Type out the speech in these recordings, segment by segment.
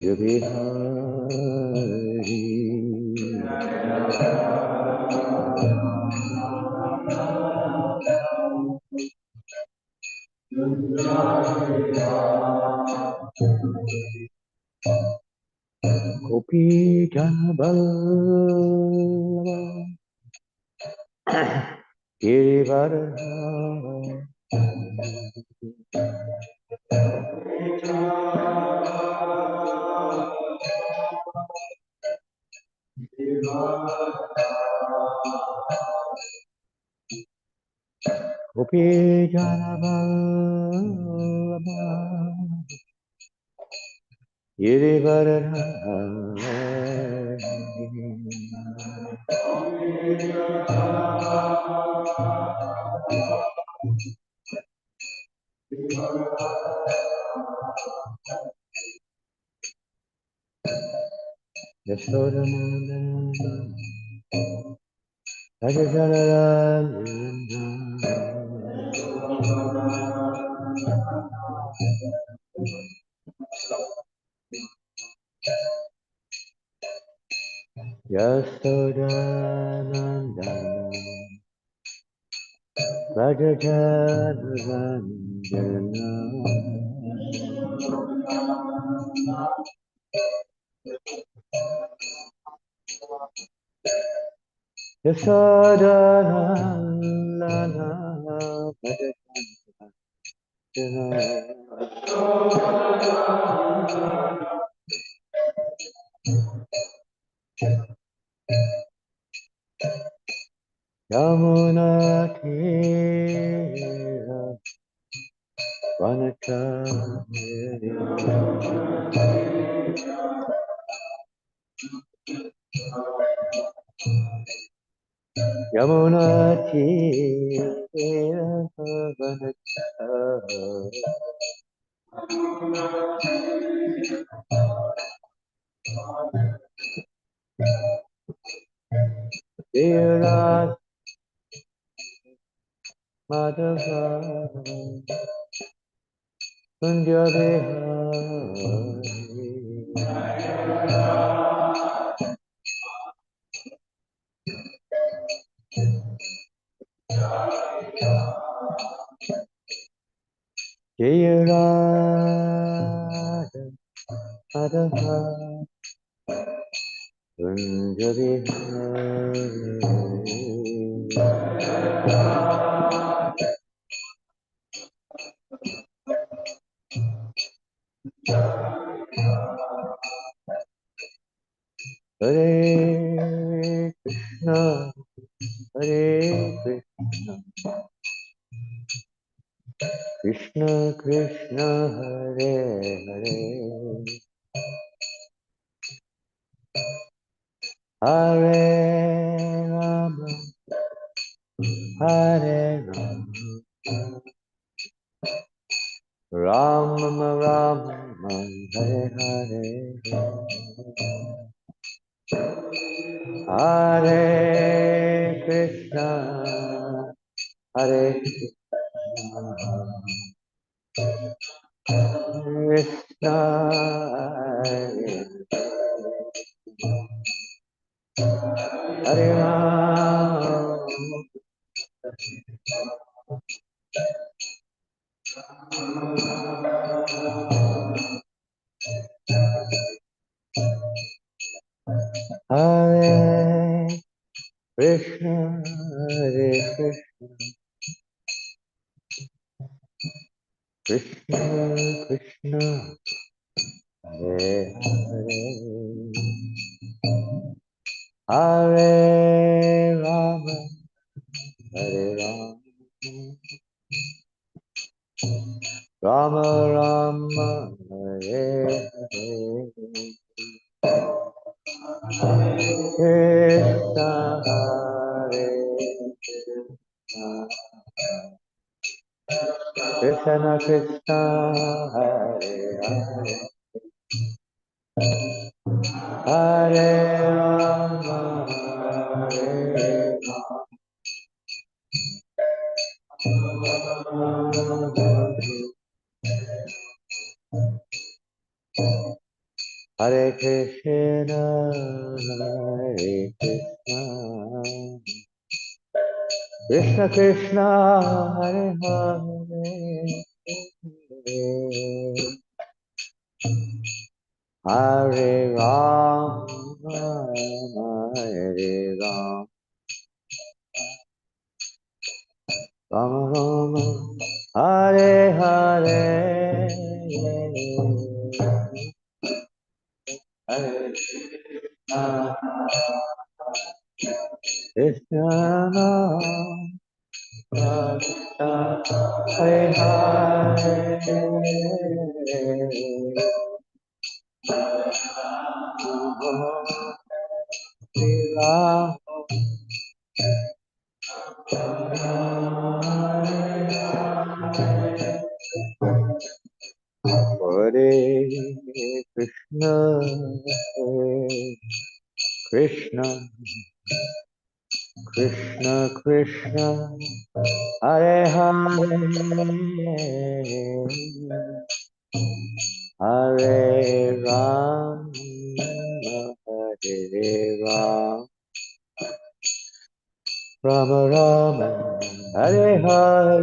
Bihari. Gopi Janabala Girivara Gopi Janabala Girivara Yasodhananda Rajajanaranda Yasodhananda Rajajanaranda Yasodhananda Yamuna Tira Vanachari Yamuna Tira Vanachari Tira Madhava Kunjabihari Jaya Radha Madhava Kunjabihari Hare Krishna, Hare Krishna, Krishna Krishna, Hare Hare, Hare Rama, Hare Rama, Rama Rama, Hare Hare, Hare Krishna, Hare Krishna, Krishna, Hare Rama, Hare Krishna, Hare Krishna, Krishna Krishna, Hare Hare, Hare Rama, Hare Rama, Rama Rama, Hare Hare, Krishna Hare Krishna, Krishna Krishna, Hare Hare, Hare Rama, Hare Hare Krishna, Hare Krishna, Krishna Krishna, Hare Hare, Hare Ram, Hare Ram, Ram Ram, Hare Hare, Hare Krishna, Hare Krishna, Krishna, Krishna, Krishna, Hare Hare, Hare Ram, Hare Ram, Rama Rama, Hare Hare,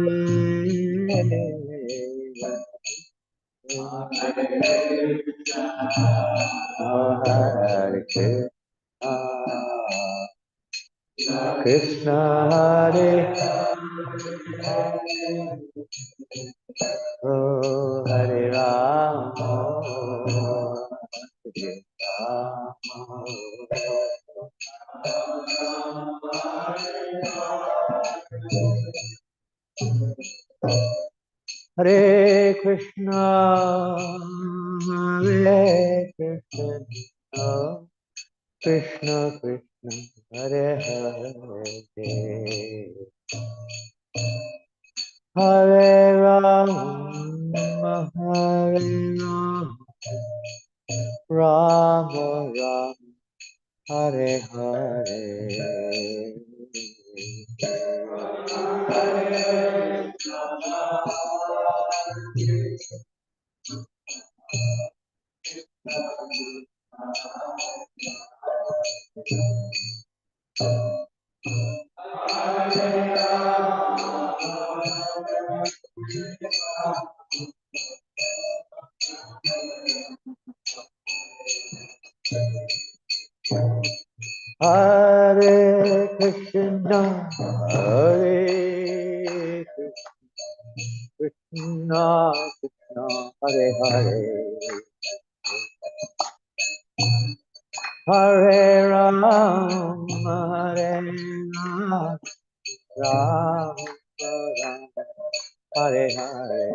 Hare Krishna, Krishna Hare Hare Rama, Hare Hare Krishna, Hare Krishna, Krishna Krishna, Hare Hare, Hare Rama, Hare Rama, Rama Rama, Hare Hare. Hare Krishna, Hare Krishna, Krishna, Hare Hare, Hare Rama, Hare Rama, Rama Rama, Hare Hare.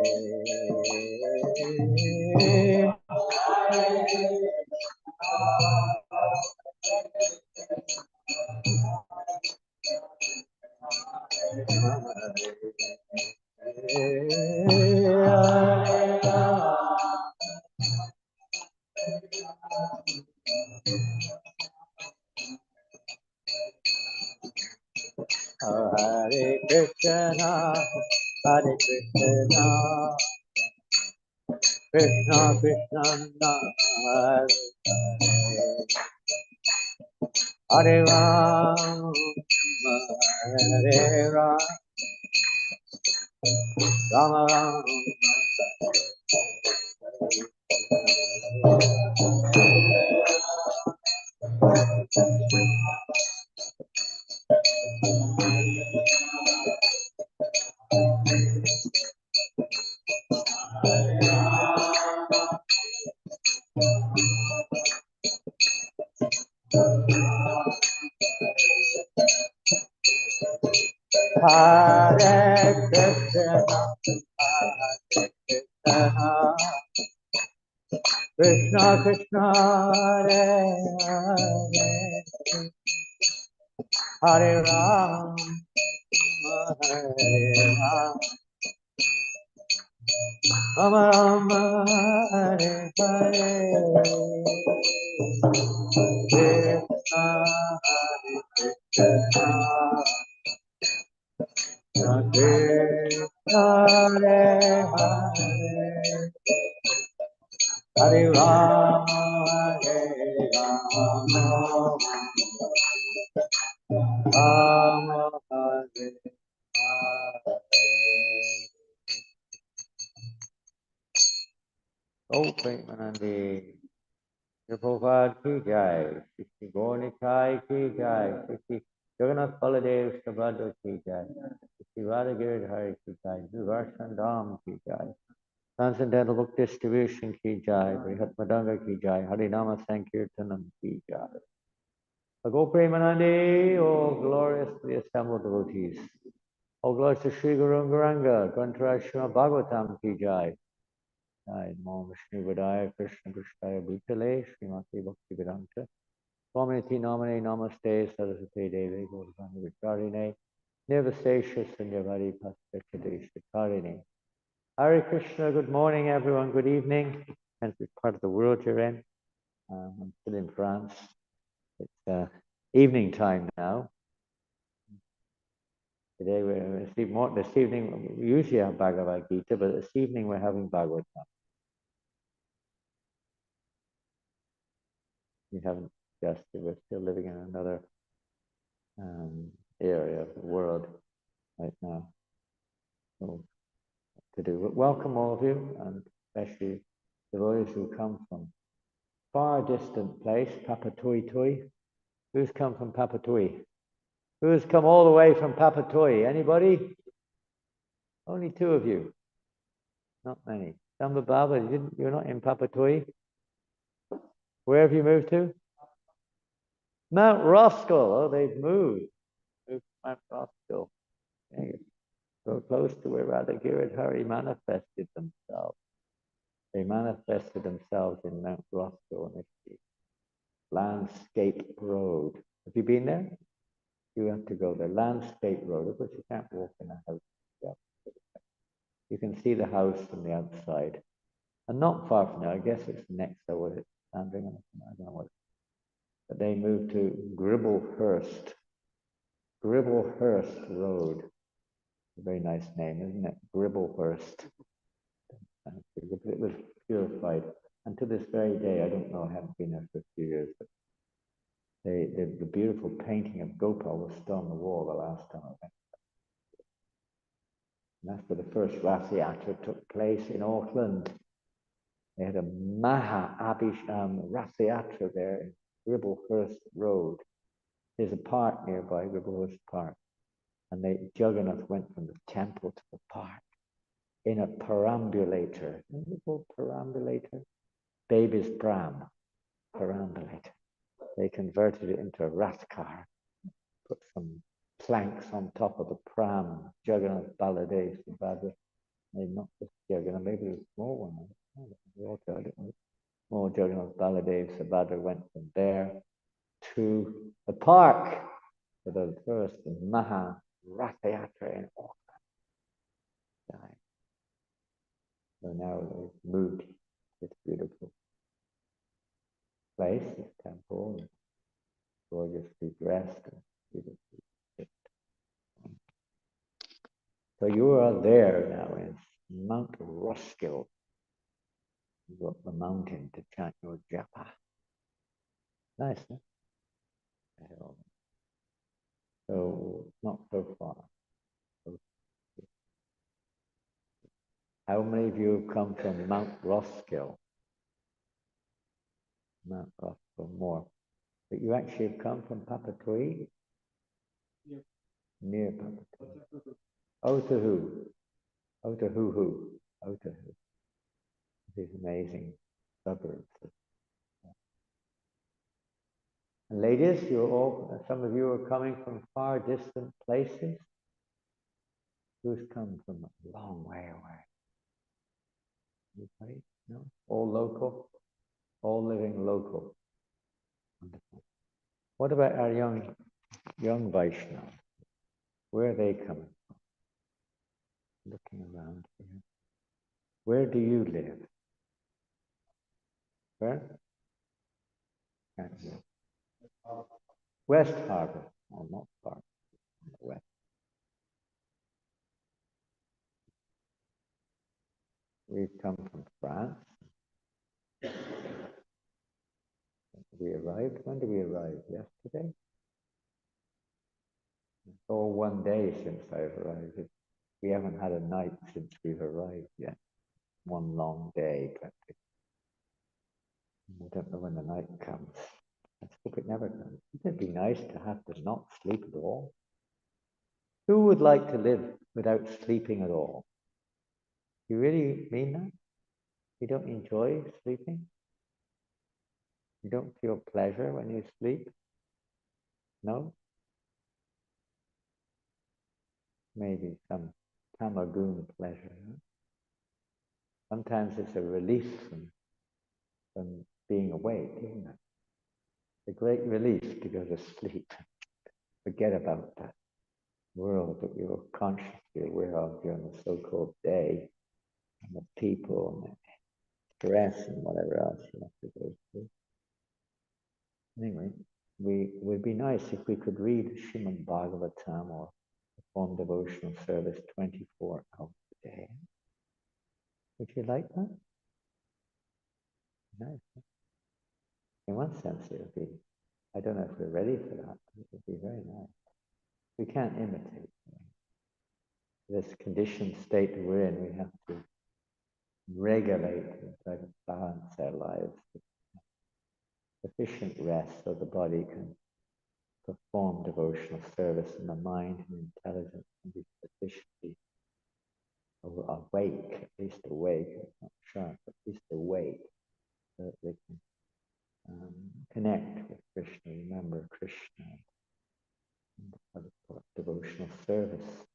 Hare Krishna, Hare Krishna, Krishna Krishna, Hare Hare Ram, Hare Ram, Rama Ram. Hare Krishna, Hare Krishna, Krishna Krishna, Hare Hare, Hare Ram, Hare Ram, Rama Rama, Hare Hare, Krishna, Hare Krishna, Krishna, Hare Hare, Hare Ram, Oh, Premanandi, Prabhupada ki jai, Shri Gornikai ki jai, Shri Jagannath Baladev Subhadra ki jai, Shri Radha Giridhari ki jai, Sudarshan Dham ki jai, Transcendental Book Distribution ki jai, Brihat Madanga ki jai, Harinama Sankirtanam ki jai. Go Premanandi, oh gloriously assembled devotees. Oh glory to Sri Guru Garanga, Grantaraj Srimad Bhagavatam ki jai. Namo Vishnu Vadaya Krishna Krishnaya Bhutale Srimati Bhakti Vedanta Swamiti Namane Namaste Saraswati Devi Gauravani Vicharine Nirvasesha Sanyavari Pastachadesh Vicharine. Hare Krishna, good morning everyone, good evening, and which part of the world you're in. I'm still in France. It's evening time now. Today this evening we usually have Bhagavad Gita, but this evening we're having Bhagavatam. We haven't adjusted, we're still living in another area of the world right now. So to do. But welcome all of you, and especially those who come from far distant place, Papatui. Who's come from Papatui? Who's come all the way from Papatui? Anybody? Only two of you. Not many. Samba Baba, you're not in Papatui? Where have you moved to? Mount Roskill. Oh, they've moved. Moved to Mount Roskill. So close to where Radha Giridhari manifested themselves. They manifested themselves in Mount Roskill on the landscape road. Have you been there? You have to go there. Landscape road, of course you can't walk in a house. You can see the house from the outside. And not far from there, I guess it's next to what it's standing on. I don't know what. But they moved to Gribblehurst. Gribblehurst Road. A very nice name, isn't it? Gribblehurst. It was purified. And to this very day, I don't know, I haven't been there for a few years, but the beautiful painting of Gopal was still on the wall the last time I went. And that's where the first Rathayatra took place in Auckland. They had a Rathayatra there in Gribblehurst Road. There's a park nearby, Gribblehurst Park. And Jagannath went from the temple to the park in a perambulator. Isn't it called perambulator? Baby's pram, perambulator. They converted it into a rat car, put some planks on top of the pram. Jagannath Baladev Subhadra. Maybe not just Jagannath, maybe a small one. Small Jagannath Baladev Subhadra went from there to the park for the first Maha Rathayatra in Auckland. So now they've moved to this beautiful place, this temple, and gorgeously dressed and beautifully fit. So you are there now in Mount Roskill. You go up the mountain to chant your japa. Nice, huh? So not so far. How many of you have come from Mount Roskill? Mount Roskill, more. But you actually have come from Papatui? Yeah. Near Papatui. Otahu. Otahuhu. Otahu. These amazing suburbs. And ladies, some of you are coming from far distant places. Who's come from a long way away? Anybody? No? All local? All living local. Wonderful. What about our young Vaishnavas? Where are they coming from? Looking around here. Where do you live? Where? West Harbour. Oh, not far. West. We've come from France. We arrived. When did we arrive? Yesterday? It's all one day since I've arrived. We haven't had a night since we've arrived yet. One long day, practically. We don't know when the night comes. Let's hope it never comes. Wouldn't it be nice to have to not sleep at all? Who would like to live without sleeping at all? You really mean that? You don't enjoy sleeping? You don't feel pleasure when you sleep? No? Maybe some tamagun pleasure. Huh? Sometimes it's a release from being awake, isn't it? A great release to go to sleep. Forget about that world that we were consciously aware of during the so-called day, and the people and the stress and whatever else you have to go through. Anyway, we would be nice if we could read Srimad Bhagavatam or perform devotional service 24 hours a day. Would you like that? Nice. In one sense, it would be, I don't know if we're ready for that, but it would be very nice. We can't imitate. This conditioned state that we're in, we have to regulate and try to balance our lives with sufficient rest so the body can perform devotional service and the mind and intelligence can be sufficiently awake, at least awake, not sharp, but at least awake, so that they can connect with Krishna, remember Krishna, and devotional service.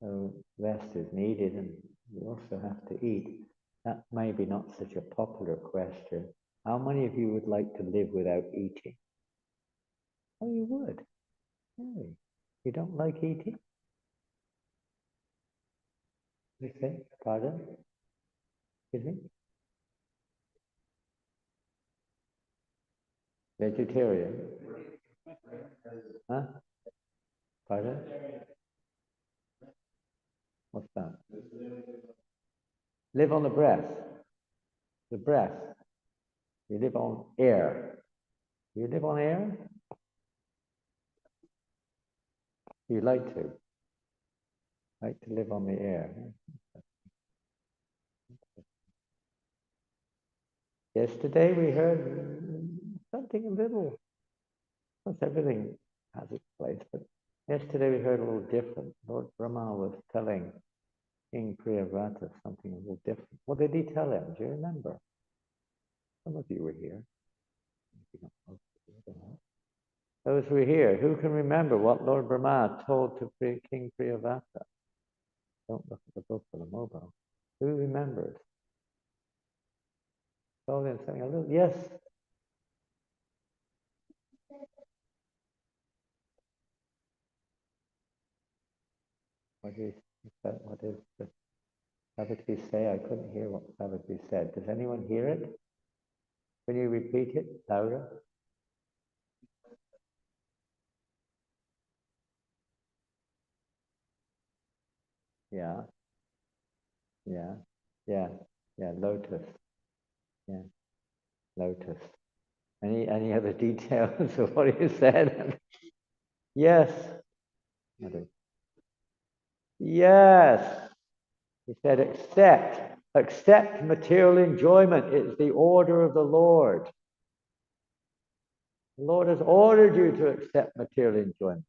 So rest is needed, and we also have to eat. That may be not such a popular question. How many of you would like to live without eating? Oh, you would? Really? You don't like eating? You say? Pardon? Excuse me? Vegetarian? Huh? Pardon? What's that? Live on the breath. The breath. You live on air. You live on air? You like to? Like to live on the air. Yesterday we heard something a little, of course everything has its place, but yesterday we heard a little different. Lord Brahma was telling King Priyavrata something a little different. What did he tell him? Do you remember? Some of you were here. Those who were here, who can remember what Lord Brahma told to King Priyavrata? Don't look at the book or the mobile. Who remembers? Told him something a little, yes. What did Savitri say? I couldn't hear what Savitri said. Does anyone hear it? Can you repeat it louder? Yeah, yeah, yeah, yeah, lotus. Yeah, lotus. Any other details of what you said? Yes. Yes. He said, accept material enjoyment. It's the order of the Lord. The Lord has ordered you to accept material enjoyment.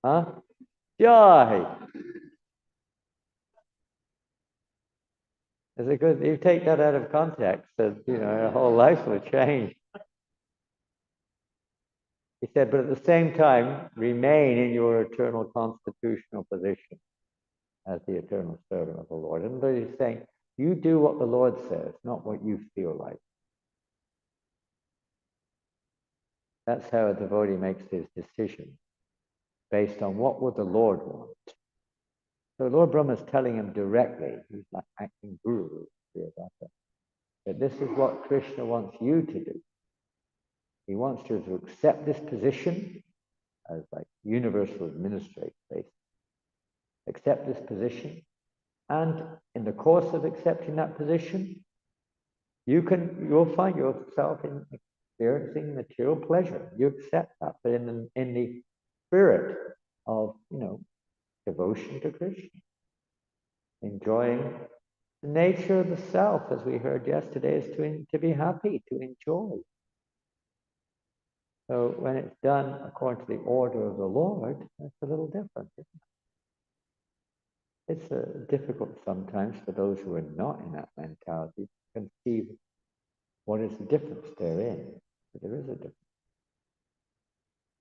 Huh? Joy. Is it good? You take that out of context, and your whole life will change. He said, but at the same time, remain in your eternal constitutional position as the eternal servant of the Lord. And he's saying, you do what the Lord says, not what you feel like. That's how a devotee makes his decision, based on what would the Lord want. So Lord Brahma is telling him directly, he's like acting guru here about that this is what Krishna wants you to do. He wants you to accept this position as like universal administrator, basically. Accept this position, and in the course of accepting that position, you'll find yourself in experiencing material pleasure. You accept that, but in the spirit of, devotion to Krishna, enjoying the nature of the self, as we heard yesterday, is to be happy, to enjoy. So when it's done according to the order of the Lord, that's a little different. It's difficult sometimes for those who are not in that mentality to conceive what is the difference therein. But there is a difference.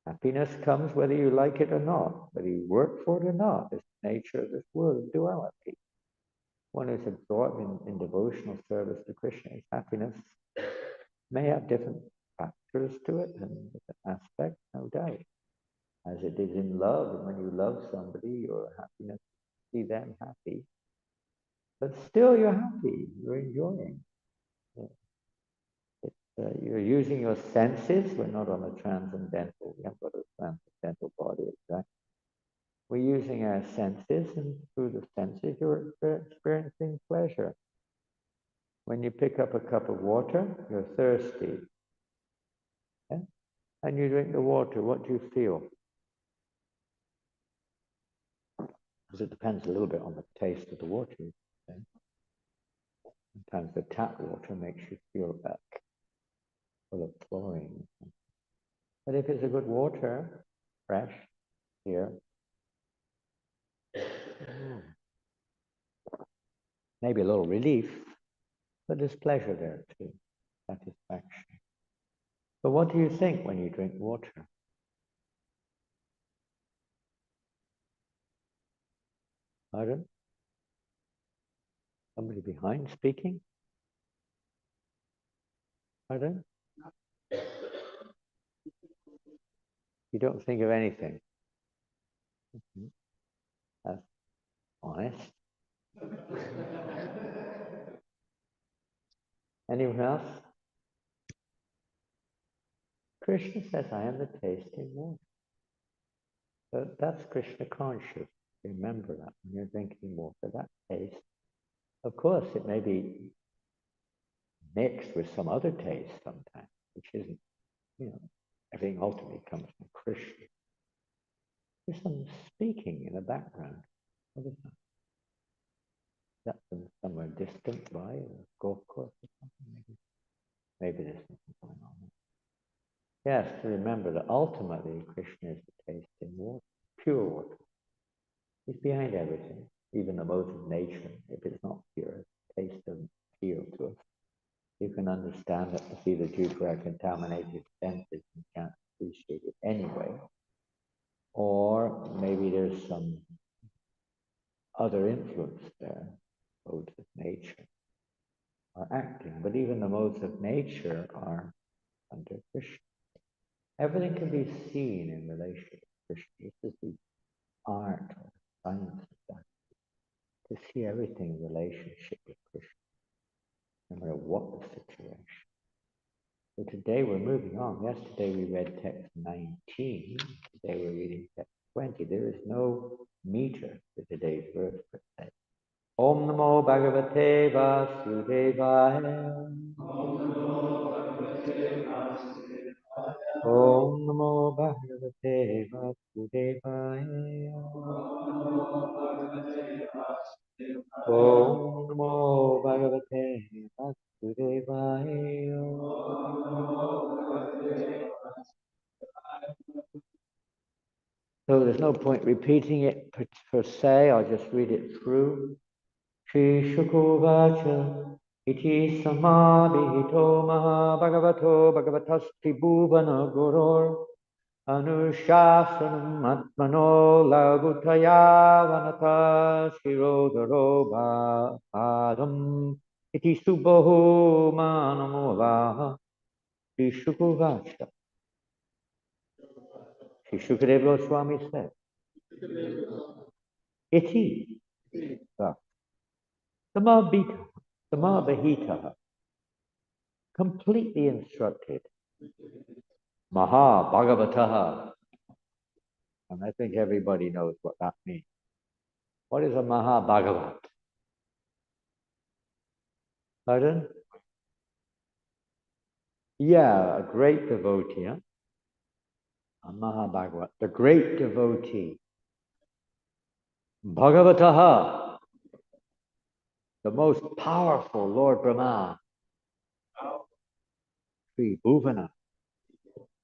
Happiness comes whether you like it or not, whether you work for it or not. It's the nature of this world of duality. One who's absorbed in devotional service to Krishna, his happiness may have different factors to it and different aspects, no doubt. As it is in love, and when you love somebody, your happiness, see them happy. But still you're happy, you're enjoying. You're using your senses. We're not on a transcendental, we haven't got a transcendental body, exactly. We're using our senses, and through the senses you're experiencing pleasure. When you pick up a cup of water, you're thirsty. Okay? And you drink the water, what do you feel? Because it depends a little bit on the taste of the water. Okay? Sometimes the tap water makes you feel full of chlorine. But if it's a good water, fresh, here, maybe a little relief, but there's pleasure there too, satisfaction. But what do you think when you drink water? Pardon? Somebody behind speaking? Pardon? You don't think of anything? That's honest. Anyone else? Krishna says, I am the tasting water. So that's Krishna conscious. Remember that when you're drinking water, that taste. Of course, it may be mixed with some other taste sometimes, which isn't, everything ultimately comes from Krishna. There's some speaking in the background. What is that? Is that from somewhere distant by a golf course or something? Maybe there's something going on there. Yes, to remember that ultimately Krishna is the tasting water, pure water. He's behind everything, even the modes of nature. If it's not pure, taste doesn't appeal to us. You can understand that to see the due to our contaminated senses and can't appreciate it anyway. Or maybe there's some other influence there, modes of nature are acting. But even the modes of nature are under Krishna. Everything can be seen in relation to Krishna. This is the art or science of that. To see everything in relationship with Krishna, no matter what the situation. So today we're moving on. Yesterday we read text 19. Today we're reading text 20. There is no meter for today's verse per se. Om Namo Bhagavate Vasudevaya. Om Namo Bhagavate Vasudevaya. Om Namo Bhagavate Vasudevaya. So there's no point repeating it per se. I'll just read it through. Shri Shukovacha iti samadhito maha bhagavato bhagavatasti bhuvana gurur anushasanam atmano lagutaya vanata shirodaro bhadam iti subbaho manamova Shri Shukovacha. Shri Shukadeva Goswami said, iti samabhita, completely instructed. Maha Bhagavataha. And I think everybody knows what that means. What is a Maha Bhagavat? Pardon? Yeah, a great devotee, huh? A Mahabhagavat, the great devotee. Bhagavataha, the most powerful Lord Brahma, Sri Bhuvana,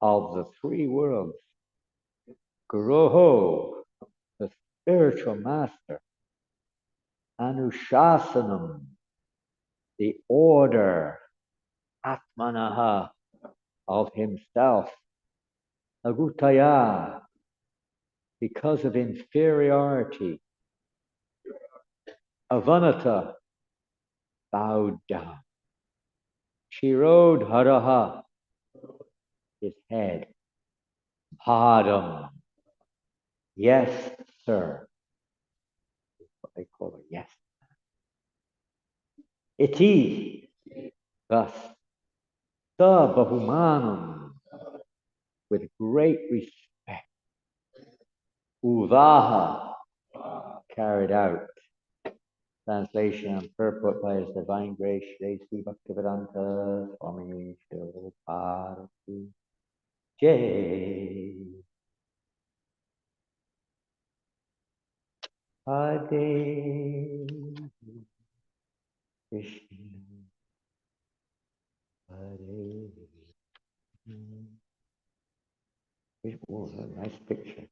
of the three worlds. Guruho, the spiritual master. Anushasanam, the order. Atmanaha, of himself. Agutaya, because of inferiority. Avanata, bowed down. Shirod haraha, his head. Padam, yes, sir. What they call it, yes. Iti, thus. Sa bahumanam, with great respect. Uvaha, carried out. Translation and purport by His Divine Grace, Shri Sri Bhaktivedanta Swami Shri Parvati Jai. Hare Krishna, Hare Krishna. Oh, a nice picture.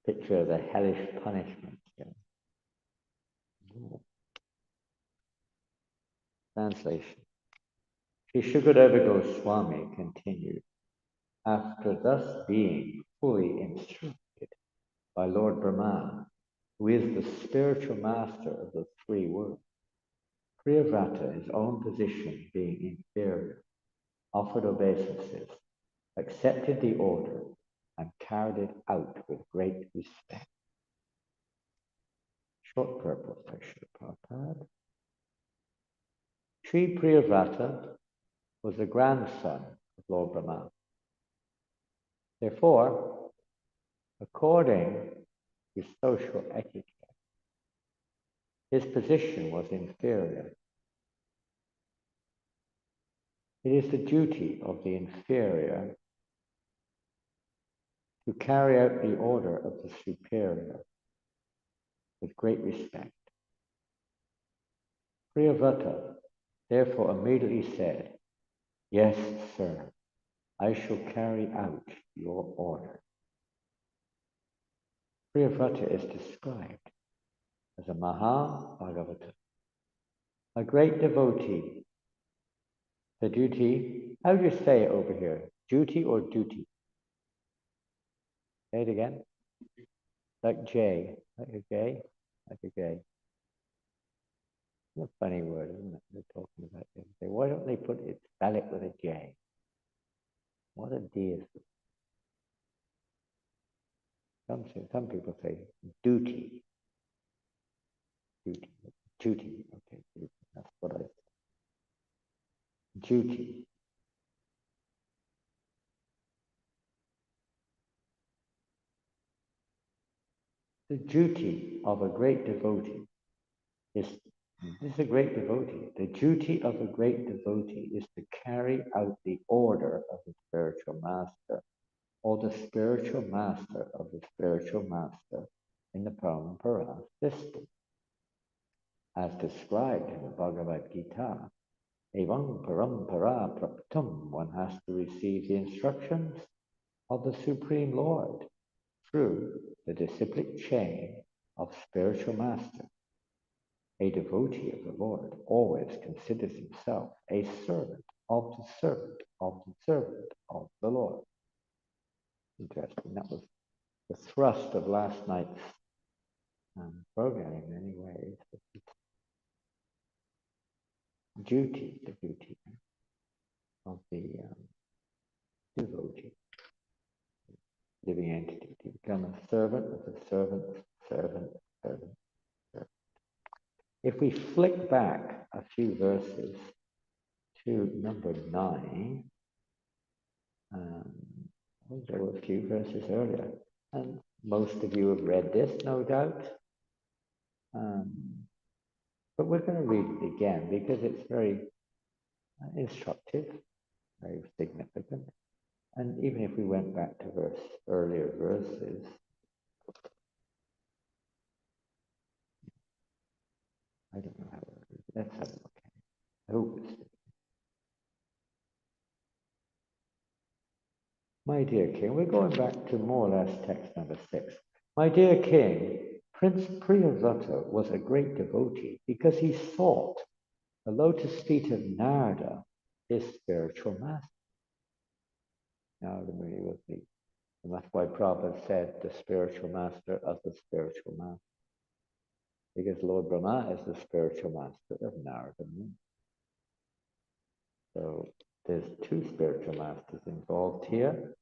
Picture of the hellish punishment. Translation. Sri Shukadeva Goswami continued, after thus being fully instructed by Lord Brahma, who is the spiritual master of the three worlds, Priyavrata, his own position being inferior, offered obeisances, accepted the order, and carried it out with great respect. Short purport by Srila Prabhupada. Sri Priyavrata was the grandson of Lord Brahma. Therefore, according to social etiquette, his position was inferior. It is the duty of the inferior to carry out the order of the superior with great respect. Priyavrata therefore immediately said, yes, sir, I shall carry out your order. Priyavrata is described as a Maha Bhagavata, a great devotee. The duty, how do you say it over here? Duty or duty? Say it again. Like J, like a J, like a J. It's a funny word, isn't it? They're talking about it. Why don't they put it, spell it with a J? What a D is it? Some people say duty. Duty. Duty. Okay, duty. That's what I said. Duty. The duty of a great devotee is, this is a great devotee. The duty of a great devotee is to carry out the order of the spiritual master, or the spiritual master of the spiritual master in the Parampara system. As described in the Bhagavad Gita, Evam Parampara Praptam, one has to receive the instructions of the Supreme Lord through the disciplic chain of spiritual master. A devotee of the Lord always considers himself a servant of the servant of the servant of the Lord. Interesting. That was the thrust of last night's program in many ways. Duty, the duty of the devotee, living entity, to become a servant of the servant, servant, servant, servant. If we flick back a few verses to number 9, there were a few verses earlier, and most of you have read this, no doubt. But we're going to read it again because it's very instructive, very significant. And even if we went back to earlier verses, I don't know how to read it. Let's have a look. I hope it's... My dear King, we're going back to more or less text number 6. My dear King, Prince Priyavrata was a great devotee because he sought the lotus feet of Narada, his spiritual master. Narada Muni was and that's why Prabhupada said the spiritual master of the spiritual master. Because Lord Brahma is the spiritual master of Narada Muni. So there's two spiritual masters involved here.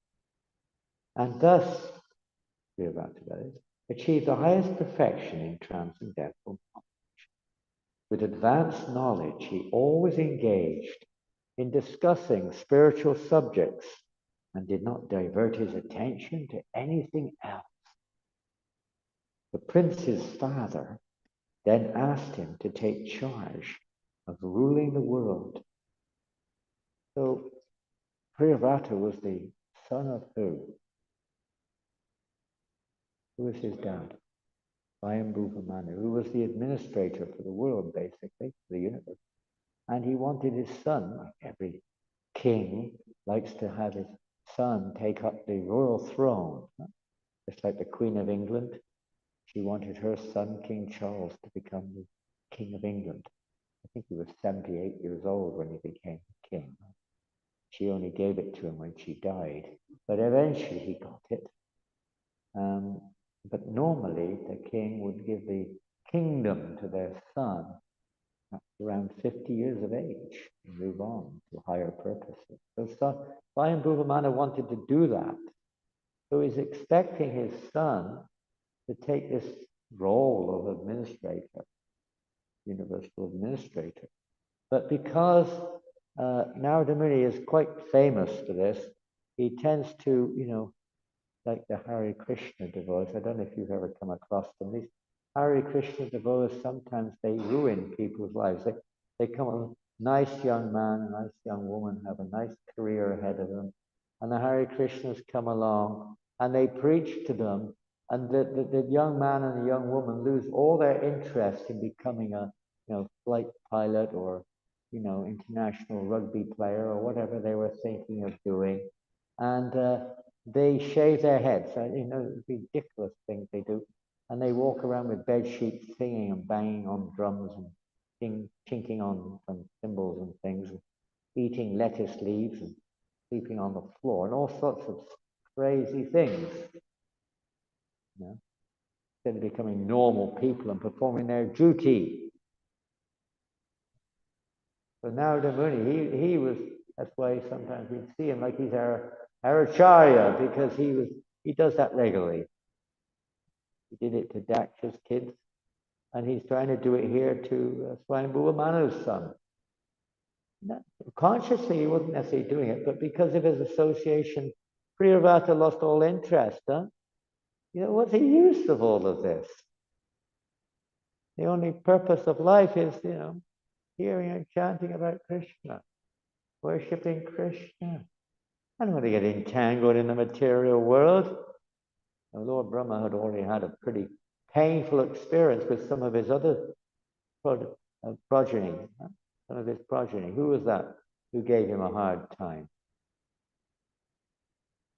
And thus, Priyavrata achieved the highest perfection in transcendental knowledge. With advanced knowledge, he always engaged in discussing spiritual subjects and did not divert his attention to anything else. The prince's father then asked him to take charge of ruling the world. So Priyavrata was the son of who? Who was his dad? Swayambhuva Manu, who was the administrator for the world, basically, the universe. And he wanted his son, like every king likes to have his son take up the royal throne. Just like the Queen of England, she wanted her son, King Charles, to become the King of England. I think he was 78 years old when he became king. She only gave it to him when she died, but eventually he got it. But normally the king would give the kingdom to their son around 50 years of age and move on to higher purposes. So Swayambhuva Manu wanted to do that. So he's expecting his son to take this role of administrator, universal administrator. But because Narada Muni is quite famous for this, he tends to, like the Hare Krishna devotees. I don't know if you've ever come across them. These Hare Krishna devotees, sometimes they ruin people's lives. They come a nice young man, a nice young woman, have a nice career ahead of them. And the Hare Krishnas come along and they preach to them. And the young man and the young woman lose all their interest in becoming a flight pilot or international rugby player or whatever they were thinking of doing. And they shave their heads, ridiculous things they do. And they walk around with bed sheets singing and banging on drums and chinking on some cymbals and things, and eating lettuce leaves and sleeping on the floor and all sorts of crazy things. Instead of becoming normal people and performing their duty. So Narada Muni, he was, that's why sometimes we'd see him like he's our Acharya, because he does that regularly. He did it to Daksha's kids, and he's trying to do it here to Swayambhuva Manu's son. Consciously, he wasn't necessarily doing it, but because of his association, Priyavrata lost all interest. What's the use of all of this? The only purpose of life is, hearing and chanting about Krishna, worshipping Krishna. I don't want to get entangled in the material world. Now, Lord Brahma had already had a pretty painful experience with some of his other progeny. Some of his progeny. Who was that who gave him a hard time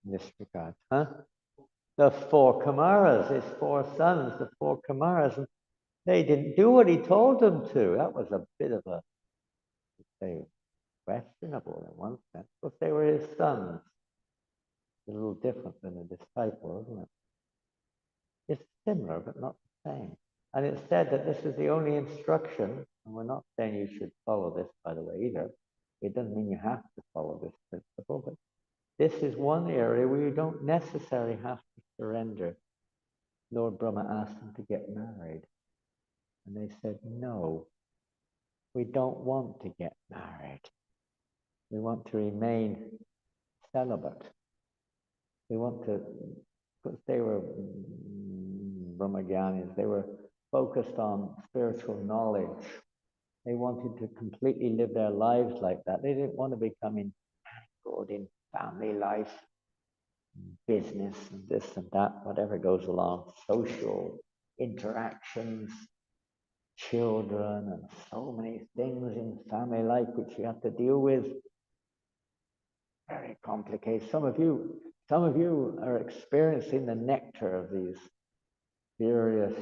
in this regard? The 4 Kumaras, his 4 sons, the 4 Kumaras. And they didn't do what he told them to. That was a bit of questionable in one sense, because they were his sons. It's a little different than a disciple, isn't it? It's similar, but not the same. And it's said that this is the only instruction, and we're not saying you should follow this, by the way, either. It doesn't mean you have to follow this principle, but this is one area where you don't necessarily have to surrender. Lord Brahma asked them to get married. And they said, no, we don't want to get married. We want to remain celibate. We want to, because they were Brahmagyanis, they were focused on spiritual knowledge. They wanted to completely live their lives like that. They didn't want to become entangled in family life, business, and this and that, whatever goes along, social interactions, children, and so many things in family life which you have to deal with. Very complicated. Some of you are experiencing the nectar of these various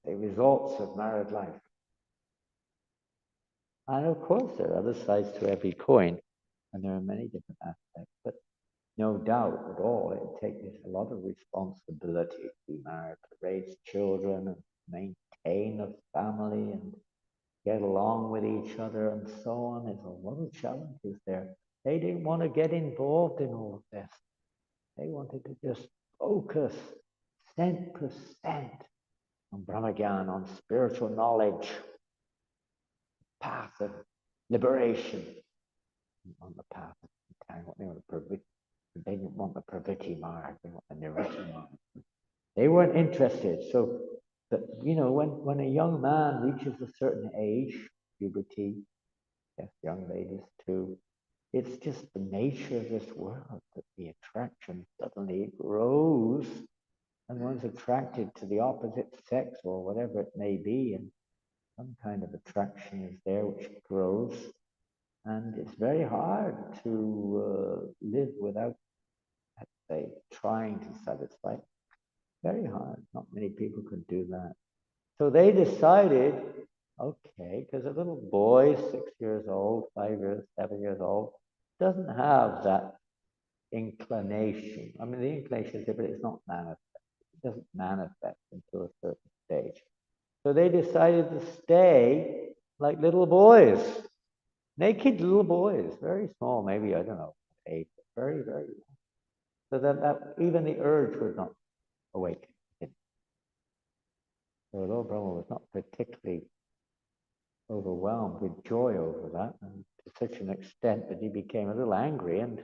the results of married life. And of course, there are other sides to every coin, and there are many different aspects. But no doubt at all, it takes a lot of responsibility to be married, to raise children, and maintain a family, and get along with each other, and so on. There's a lot of challenges there. They didn't want to get involved in all of this. They wanted to just focus 100% on Brahmagyan, on spiritual knowledge, path of liberation, on the path of entanglement. They didn't want the pravritti marg, they want the nivritti marg. They weren't interested. So, that, when a young man reaches a certain age, puberty, yes, young ladies too, it's just the nature of this world that the attraction suddenly grows, and one's attracted to the opposite sex or whatever it may be, and some kind of attraction is there which grows, and it's very hard to live without, let's say, trying to satisfy. Very hard. Not many people can do that. So they decided, okay, because a little boy, 6 years old, 5 years, 7 years old, doesn't have that inclination. I mean, the inclination is there, but it's not manifest. It doesn't manifest until a certain stage. So they decided to stay like little boys, naked little boys, very small, maybe, I don't know, 8, very, very young. So that even the urge was not awakened. So Lord Brahma was not particularly overwhelmed with joy over that, and to such an extent that he became a little angry, and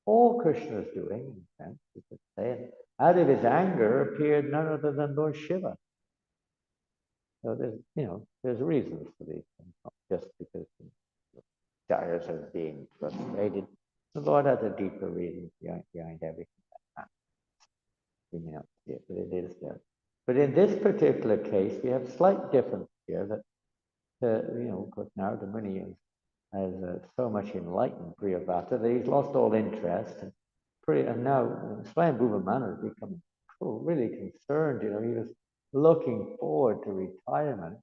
all Krishna is doing, in a sense, you could say. And out of his anger appeared none other than Lord Shiva. So there's reasons for these things, not just because the desires are being frustrated. The Lord has a deeper reason behind everything that happens. We may not see it, but it is there. But in this particular case, we have slight difference here that, of course, Narada Muni has so much enlightened Priyavata that he's lost all interest. And now Swayambhuva Manu has become really concerned. He was looking forward to retirement,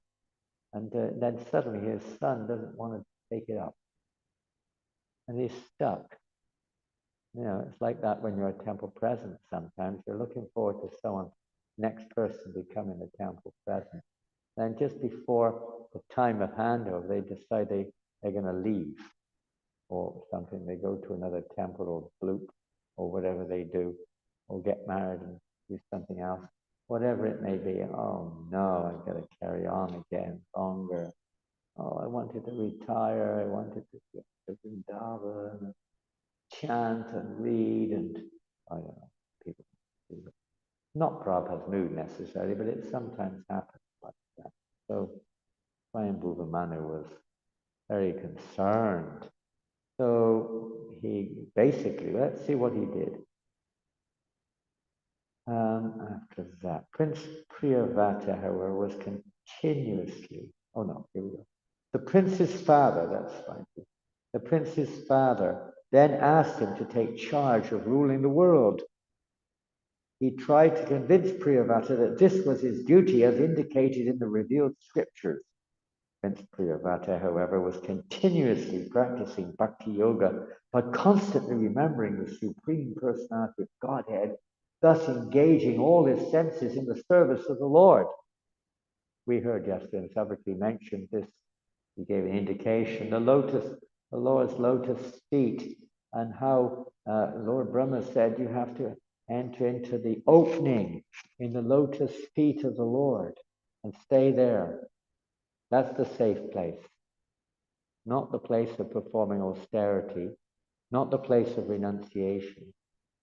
and then suddenly his son doesn't want to take it up, and he's stuck. It's like that when you're a temple present. Sometimes you're looking forward to someone, next person becoming a temple present. Then just before the time of handover, they decide they're going to leave or something. They go to another temple or bloop or whatever they do, or get married and do something else, whatever it may be. Oh no, I've got to carry on again longer. Oh, I wanted to retire. I wanted to get to Vrindavan and chant and read, and I don't know, people do that. Not Prabhupada's mood necessarily, but it sometimes happens like that. So Swayambhuva Manu was very concerned. So he basically, let's see what he did. After that, Prince Priyavata, however, was continuously, oh no, here we go. The prince's father, that's fine. The prince's father then asked him to take charge of ruling the world. He tried to convince Priyavata that this was his duty as indicated in the revealed scriptures. Prince Priyavata, however, was continuously practicing bhakti yoga, but constantly remembering the Supreme Personality of Godhead, thus engaging all his senses in the service of the Lord. We heard yesterday, and Savarkar mentioned this. He gave an indication, the Lord's lotus feet, and how Lord Brahma said you have to enter into the opening in the lotus feet of the Lord and stay there. That's the safe place. Not the place of performing austerity, not the place of renunciation,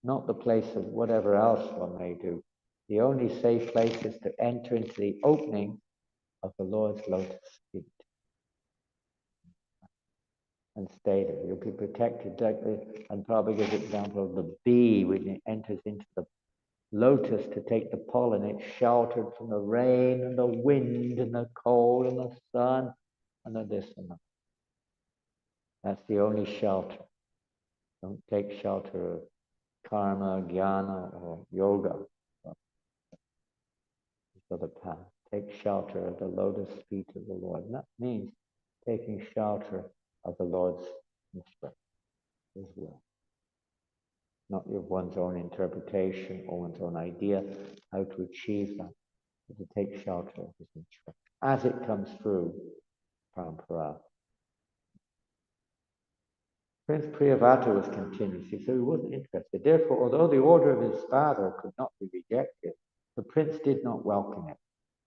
not the place of whatever else one may do. The only safe place is to enter into the opening of the Lord's lotus feet. and stay there. You'll be protected. And probably give the example of the bee when it enters into the lotus to take the pollen. It's sheltered from the rain and the wind and the cold and the sun and the this and that. That's the only shelter. Don't take shelter of karma, jnana, or yoga. For the path. Take shelter of the lotus feet of the Lord. And that means taking shelter of the Lord's instruction as well. Not your one's own interpretation or one's own idea how to achieve that, but to take shelter of his instruction as it comes through parampara. Prince Priyavata was continuous, so he wasn't interested. Therefore, although the order of his father could not be rejected, the prince did not welcome it.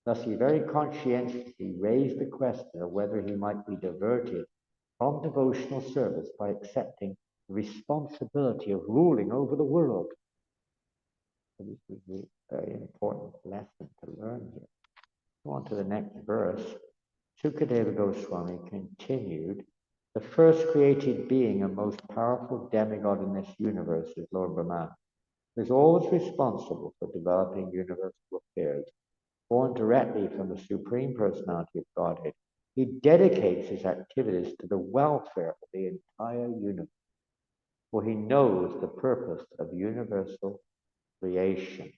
Thus, he very conscientiously raised the question of whether he might be diverted from devotional service by accepting the responsibility of ruling over the world. So this is a very important lesson to learn here. Go on to the next verse. Sukadeva Goswami continued, the first created being and most powerful demigod in this universe is Lord Brahma, who is always responsible for developing universal affairs. Born directly from the Supreme Personality of Godhead, he dedicates his activities to the welfare of the entire universe, for he knows the purpose of universal creation.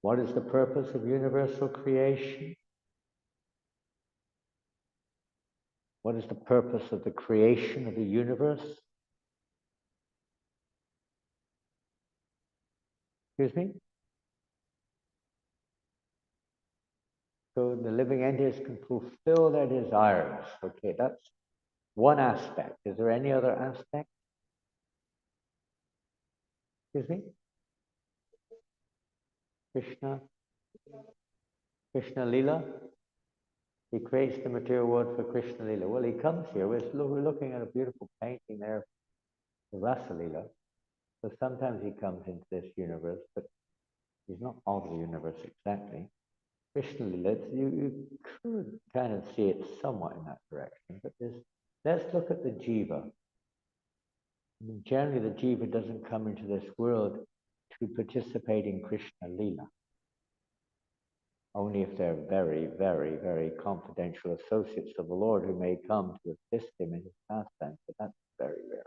What is the purpose of universal creation? What is the purpose of the creation of the universe? Excuse me? So the living entities can fulfill their desires. Okay, that's one aspect. Is there any other aspect? Excuse me? Krishna Lila? He creates the material world for Krishna Lila. Well, he comes here. We're looking at a beautiful painting there, the Rasa Lila. So sometimes he comes into this universe, but he's not of the universe exactly. Krishna Lila, you could kind of see it somewhat in that direction, but let's look at the jiva. I mean, generally, the jiva doesn't come into this world to participate in Krishna Lila. Only if they're very, very, very confidential associates of the Lord who may come to assist him in his pastimes, but that's very rare.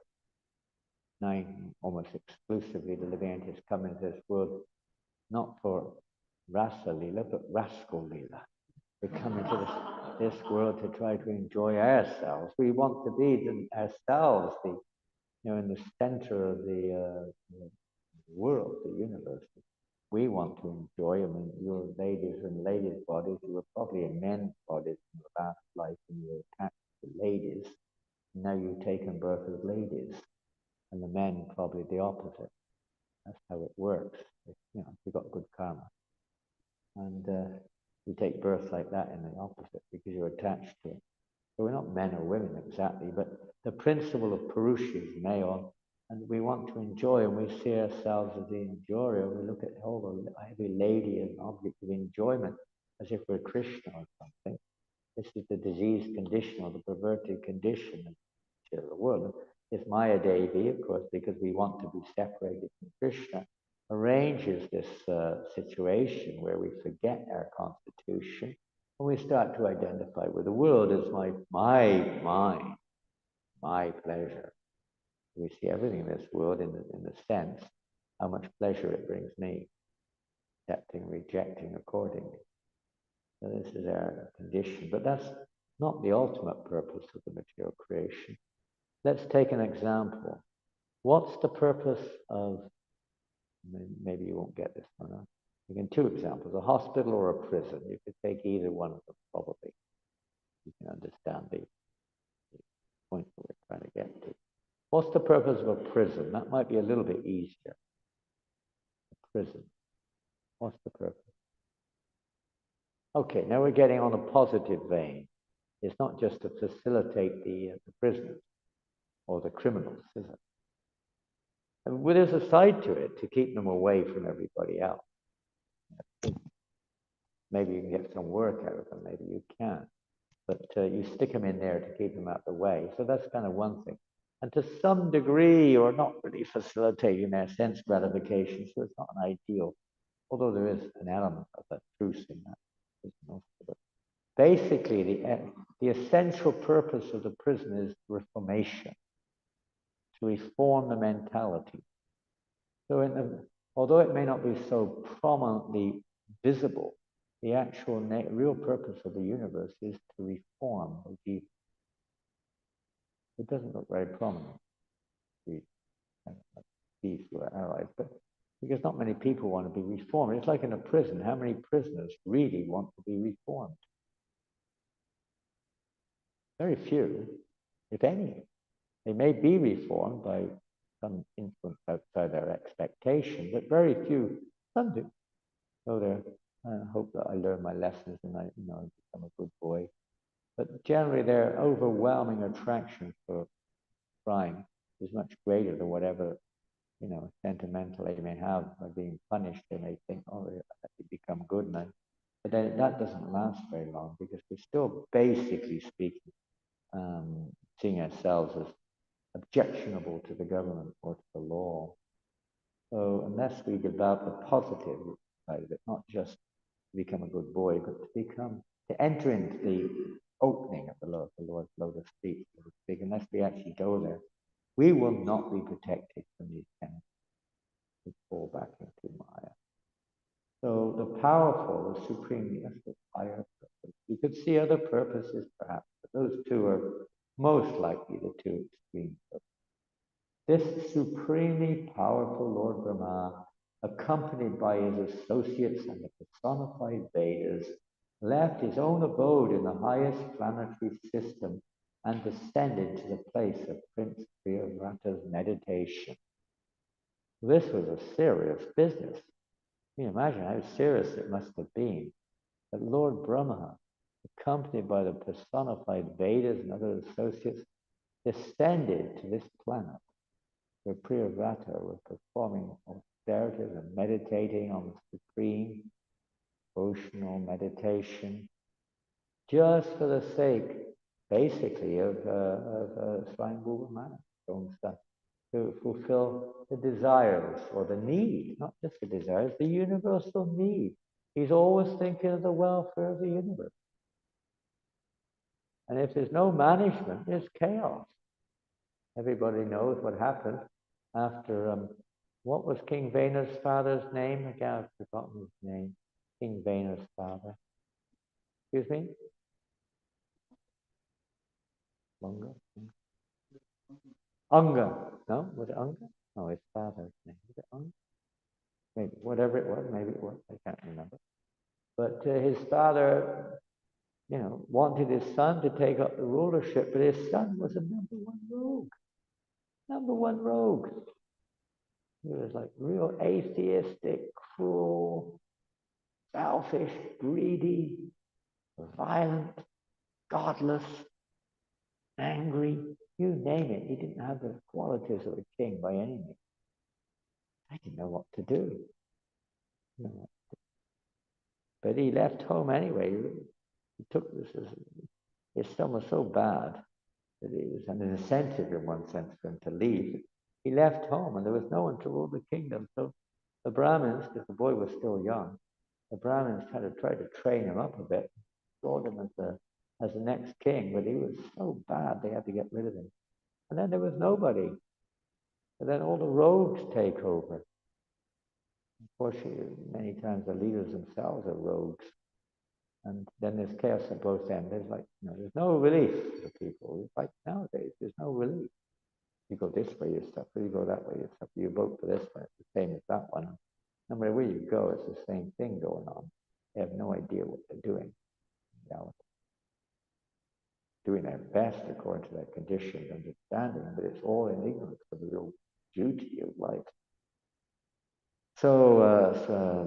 Almost exclusively, the living entities come into this world not for Rasa Lila, but Rascal Lila. We come into this world to try to enjoy ourselves. We want to be ourselves, in the center of the world, the universe. We want to enjoy. I mean, your ladies and ladies' bodies, you were probably in men's bodies in the last life, and you were attached to ladies. Now you've taken birth as ladies, and the men probably the opposite. That's how it works. If you've got good karma, and you take birth like that in the opposite because you're attached to it. So we're not men or women exactly, but the principle of Purusha is male, and we want to enjoy, and we see ourselves as the enjoyer. We look at every lady as an object of enjoyment, as if we're Krishna or something. This is the diseased condition or the perverted condition of the world. This Maya Devi, of course, because we want to be separated from Krishna, arranges this situation where we forget our constitution and we start to identify with the world as my mind, my pleasure. We see everything in this world in the sense how much pleasure it brings me, accepting, rejecting accordingly. So this is our condition, but that's not the ultimate purpose of the material creation. Let's take an example. What's the purpose of, maybe you won't get this one, huh? You can two examples, a hospital or a prison. You could take either one of them probably. You can understand the point that we're trying to get to. What's the purpose of a prison? That might be a little bit easier. A prison. What's the purpose? Okay, now we're getting on a positive vein. It's not just to facilitate the prisoners or the criminals, is it? And there's a side to it to keep them away from everybody else. Maybe you can get some work out of them, maybe you can't. but you stick them in there to keep them out of the way. So that's kind of one thing. And to some degree, or not really facilitating their sense gratification, so it's not an ideal, although there is an element of that truth in that. But basically, the essential purpose of the prison is reformation, to reform the mentality. So although it may not be so prominently visible, the actual real purpose of the universe is to reform the Jesus. It doesn't look very prominent. These were allies, but because not many people want to be reformed. It's like in a prison. How many prisoners really want to be reformed? Very few, if any. They may be reformed by some influence outside their expectation, but very few. Some do. So I hope that I learn my lessons and I become a good boy. But generally, their overwhelming attraction for crime is much greater than whatever sentimental they may have by being punished. They may think, oh, they become good now. But then that doesn't last very long because we're still, basically speaking, seeing ourselves as objectionable to the government or to the law. So unless we develop the positive side of it, not just to become a good boy, but to enter into the opening of the Lord's lotus feet, so to speak, unless we actually go there, we will not be protected from these enemies who fall back into Maya. So the powerful, the supreme, yes, the higher purpose. You could see other purposes perhaps, but those two are most likely the two extremes. This supremely powerful Lord Brahma, accompanied by his associates and the personified Vedas, left his own abode in the highest planetary system and descended to the place of Prince Priyavrata's meditation. This was a serious business. Can you imagine how serious it must have been that Lord Brahma, accompanied by the personified Vedas and other associates, descended to this planet where Priyavrata was performing austerities and meditating on the supreme devotional meditation, just for the sake, basically, of Swayambhuva Maharaj's own stuff, to fulfill the desires or the need, not just the desires, the universal need. He's always thinking of the welfare of the universe. And if there's no management, there's chaos. Everybody knows what happened after, what was King Vena's father's name? Again, I've forgotten his name. King Vena's father. Excuse me? Lunga? Anga. No? Was it Anga? No, his father's name. Was it Anga? Maybe, whatever it was, maybe it was. I can't remember. But his father, wanted his son to take up the rulership, but his son was a number one rogue. Number one rogue. He was like real atheistic, cruel, selfish, greedy, violent, godless, angry, you name it. He didn't have the qualities of a king by any means. I didn't know what to do. But he left home anyway. He took this as his son was so bad that it was an incentive in one sense for him to leave. He left home and there was no one to rule the kingdom. So the Brahmins, because the boy was still young, the Brahmins kind of tried to train him up a bit, brought him as the next king, but he was so bad they had to get rid of him. And then there was nobody. And then all the rogues take over. Unfortunately, many times the leaders themselves are rogues. And then there's chaos at both ends. There's there's no relief for people. It's like nowadays, there's no relief. You go this way, you suffer. You go that way, you suffer. You vote for this one, it's the same as that one. No matter where you go, it's the same thing going on. They have no idea what they're doing. Doing their best according to their conditioned understanding, but it's all in ignorance of the real duty of life. So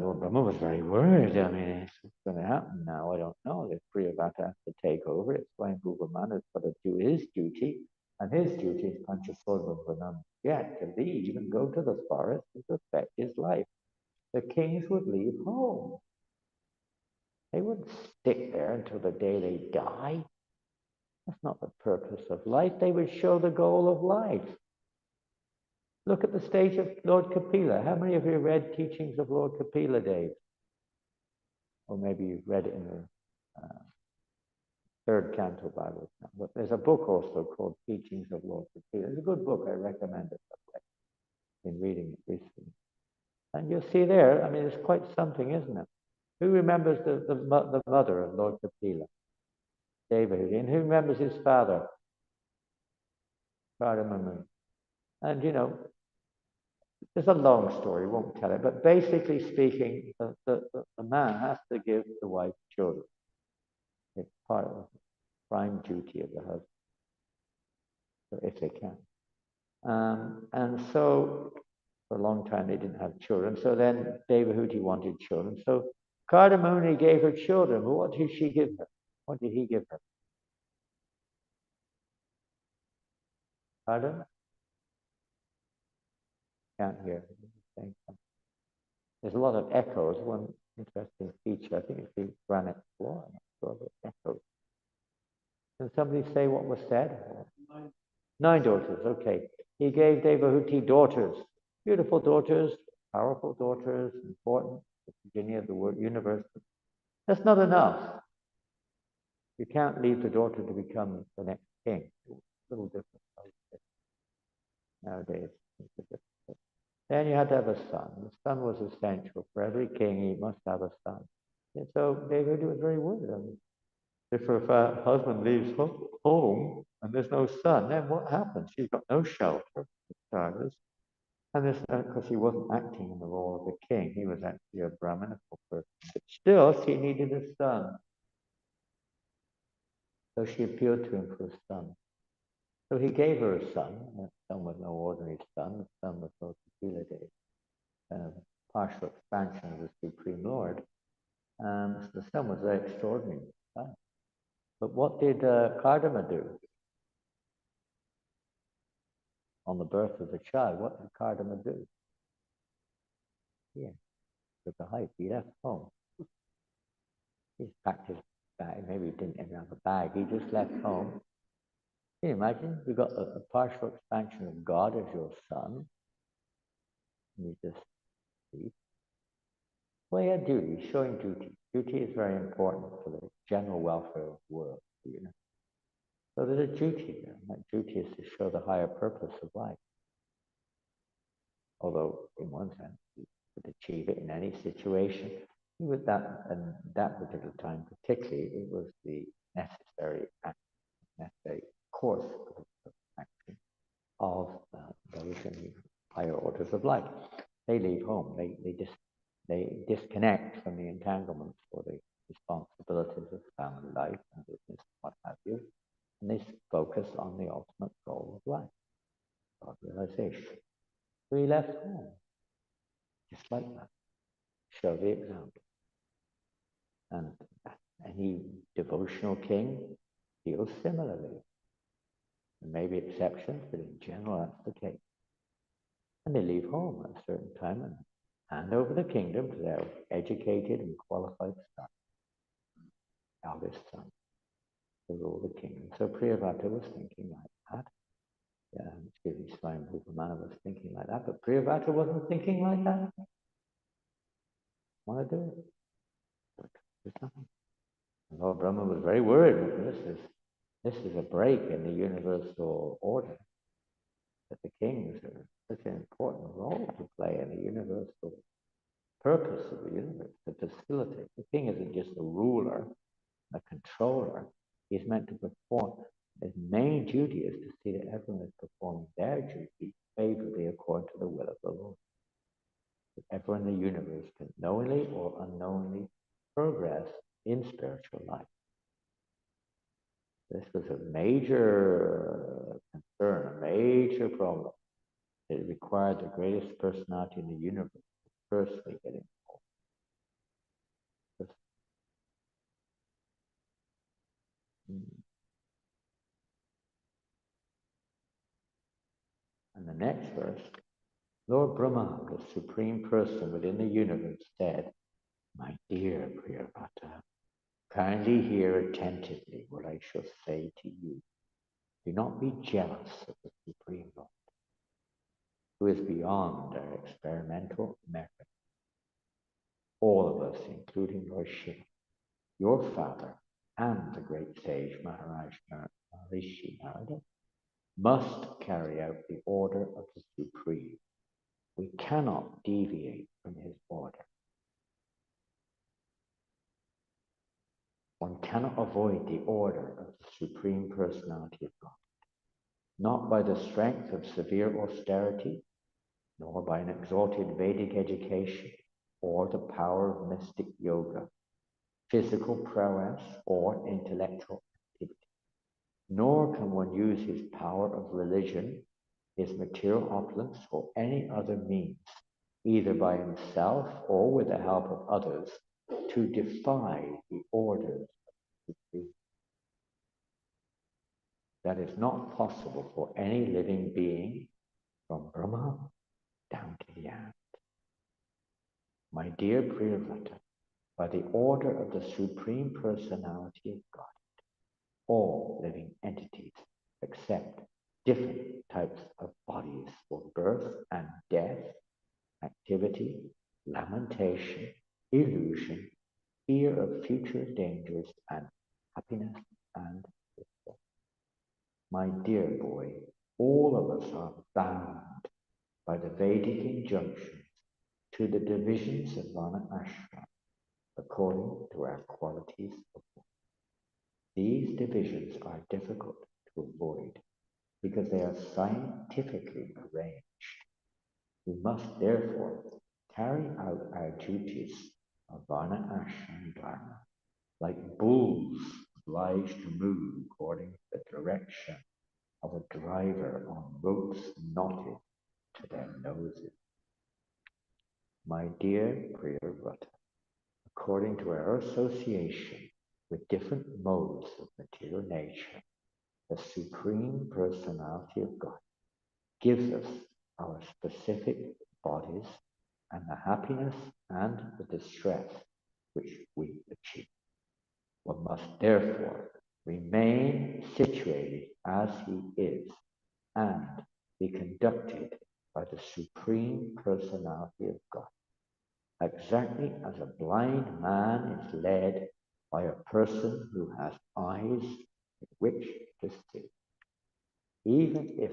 Lord Brahma was very worried. I mean, it's going to happen now. I don't know. If Priyavrata has to take over, it's Swayambhuva Maharaj has got to do his duty, and his duty is Panchasorva Vanam, yet to leave and go to the forest and perfect his life. The kings would leave home. They wouldn't stick there until the day they die. That's not the purpose of life. They would show the goal of life. Look at the stage of Lord Kapila. How many of you read teachings of Lord Kapila, Dave? Or maybe you've read it in the third canto Bible. But there's a book also called Teachings of Lord Kapila. It's a good book. I recommend it. I've been reading it recently. And you'll see there, I mean, it's quite something, isn't it? Who remembers the mother of Lord Kapila? David. And who remembers his father? Cardamom. And, you know, there's a long story, won't tell it, but basically speaking, the man has to give the wife children. It's part of the prime duty of the husband, if they can. And so, for a long time, they didn't have children. So then Devahuti wanted children. So Cardamom gave her children. But what did she give her? What did he give her? Pardon? Can't hear. There's a lot of echoes. One interesting feature, I think it's the granite floor. I'm not sure about echoes. Can somebody say what was said? 9 daughters, okay. He gave Devahuti daughters, beautiful daughters, powerful daughters, important, the beginning of the word universe. That's not enough. You can't leave the daughter to become the next king. It's a little different nowadays. Then you had to have a son. The son was essential. For every king, he must have a son. And so David was very worried. I mean, if her husband leaves home and there's no son, then what happens? She's got no shelter, regardless. And this, because he wasn't acting in the role of the king, he was actually a Brahminical person. But still, she needed a son. So she appealed to him for a son. So he gave her a son. That son was no ordinary son. The son was Lord Kapila Dev, partial expansion of the Supreme Lord. So the son was very extraordinary. But what did Kardama do on the birth of the child? What did Kardama do? Yeah, took a hike. He left home. He packed his bag. Maybe he didn't even have a bag. He just left home. Can you imagine? You got a partial expansion of God as your son. And you just leave. Well, he had duty, showing duty. Duty is very important for the general welfare of the world. You know? So there's a duty there. And that duty is to show the higher purpose of life. Although, in one sense, he could achieve it in any situation. With that, and that particular time particularly, it was the necessary course of action of those in the higher orders of life. They leave home. They disconnect from the entanglements or the responsibilities of family life and business, what have you, and they focus on the ultimate goal of life, God realization. So he left home, just like that. Show the example. And any devotional king feels similarly. There may be exceptions, but in general, that's the case. And they leave home at a certain time and hand over the kingdom to their educated and qualified son, eldest son, to rule the kingdom. So Priyavata was thinking like that. Excuse me, Swayambhuva was thinking like that, but Priyavata wasn't thinking like that. Want to do it? But there's nothing. Lord Brahma was very worried. This is a break in the universal order. That the kings are such an important role to play in the universal purpose of the universe, to facilitate. The king isn't just a ruler, a controller. He's meant to perform. His main duty is to see that everyone is performing their duty favorably according to the will of the Lord. That everyone in the universe can knowingly or unknowingly progress in spiritual life. This was a major concern, a major problem. It required the greatest personality in the universe to personally get involved. And the next verse, Lord Brahma, the supreme person within the universe, said, "My dear Priyavata, Kindly hear attentively what I shall say to you. Do not be jealous of the Supreme Lord, who is beyond our experimental method. All of us, including Lord Shiva, your father, and the great sage Maharaj Maharishi Narada, must carry out the order of the Supreme. We cannot deviate from his order. One cannot avoid the order of the Supreme Personality of God, not by the strength of severe austerity, nor by an exalted Vedic education, or the power of mystic yoga, physical prowess, or intellectual activity. Nor can one use his power of religion, his material opulence, or any other means, either by himself or with the help of others, to defy the orders of the Supreme. That is not possible for any living being, from Brahma down to the ant. My dear Priyavrata, by the order of the Supreme Personality of God, all living entities accept different types of bodies for birth and death, activity, lamentation, illusion, fear of future dangers, and happiness and wisdom. My dear boy, all of us are bound by the Vedic injunctions to the divisions of Varna Ashram according to our qualities of life. These divisions are difficult to avoid because they are scientifically arranged. We must therefore carry out our duties of Varna Ashram Dharma like bulls obliged to move according to the direction of a driver on ropes knotted to their noses. My dear Priyavrata, according to our association with different modes of material nature, the Supreme Personality of God gives us our specific bodies and the happiness and the distress which we achieve. One must therefore remain situated as he is and be conducted by the Supreme Personality of God, exactly as a blind man is led by a person who has eyes with which to see. Even if,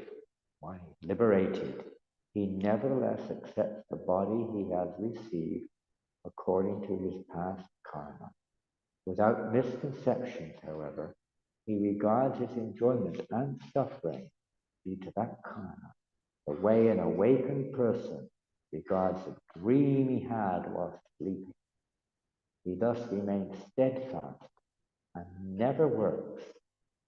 when liberated, he nevertheless accepts the body he has received according to his past karma. Without misconceptions, however, he regards his enjoyment and suffering due to that karma the way an awakened person regards the dream he had while sleeping. He thus remains steadfast and never works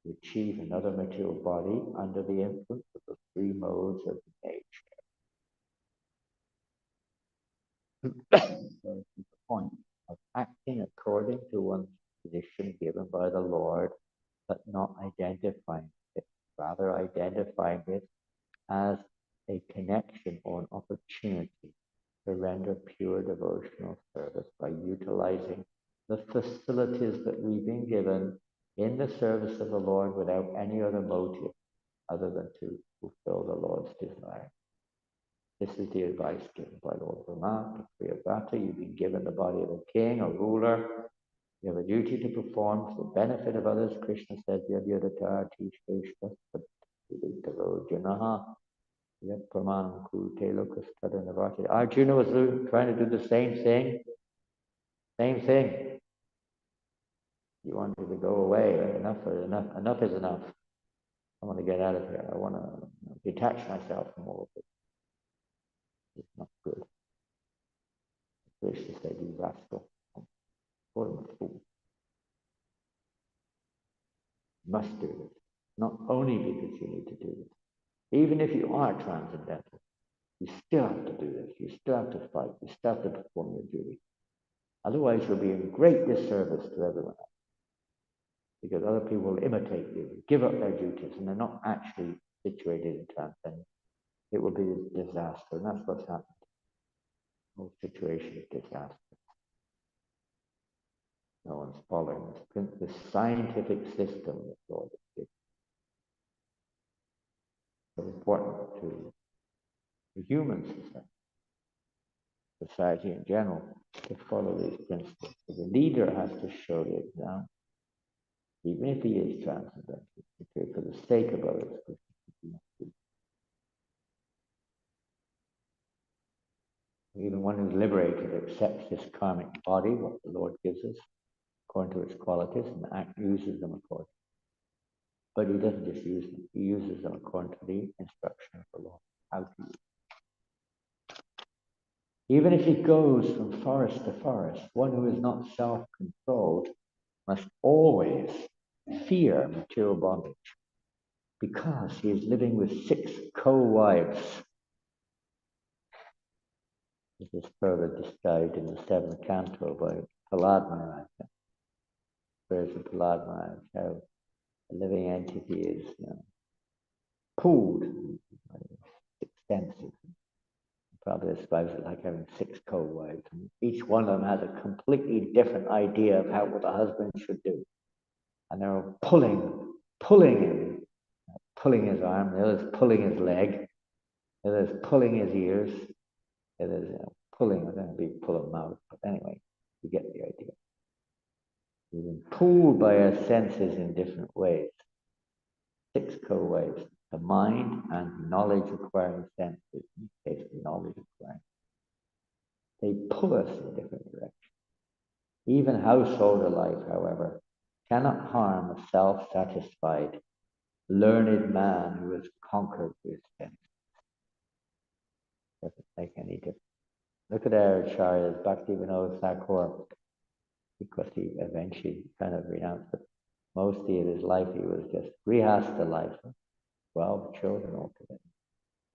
to achieve another material body under the influence of the three modes of nature. So the point of acting according to one's position given by the Lord, but not identifying it, rather identifying it as a connection or an opportunity to render pure devotional service by utilizing the facilities that we've been given in the service of the Lord without any other motive other than to fulfill the Lord's desire. This is the advice given by Lord Brahma to Priyavrata. You've been given the body of a king, a ruler. You have a duty to perform for the benefit of others. Krishna says, Yadyadata Tishveshta Janaha. Arjuna was trying to do the same thing. Same thing. He wanted to go away. Enough is enough. I want to get out of here. I want to detach myself from all of this. It's not good. Krishna said, you rascal. Call him a fool. You must do this. Not only because you need to do this. Even if you are transcendental, you still have to do this. You still have to fight. You still have to perform your duty. Otherwise, you'll be in great disservice to everyone else. Because other people will imitate you, give up their duties, and they're not actually situated in transcendence. It will be a disaster, and that's what's happened. The whole situation is disaster. No one's following this scientific system that God has given. So important to the human society in general to follow these principles. So the leader has to show the example, even if he is transcendental, for the sake of others. Even one who's liberated accepts this karmic body, what the Lord gives us, according to its qualities, and uses them accordingly. But he doesn't just use them, he uses them according to the instruction of the Lord, how to use them. Even if he goes from forest to forest, one who is not self-controlled must always fear material bondage, because he is living with 6 co-wives. This is further described in the 7th canto by Prahlad Maharaj. Prayers of Prahlad Maharaj, how a living entity is pulled, extensive. Probably describes it like having 6 co-wives. Each one of them has a completely different idea of what a husband should do. And they're all pulling him, pulling his arm, the other's pulling his leg, the other's pulling his ears, the other's pulling, I don't know if you pull him out, but anyway, you get the idea. We've been pulled by our senses in different ways. 6 co-wives, the mind and knowledge acquiring senses, in this case, knowledge acquiring. They pull us in different directions. Even householder life, however, cannot harm a self-satisfied, learned man who has conquered his senses. Doesn't make any difference. Look at our acharyas, Bhaktivinoda Thakur, because he eventually kind of renounced it. Mostly of his life, he was just grihastha life. 12 children altogether.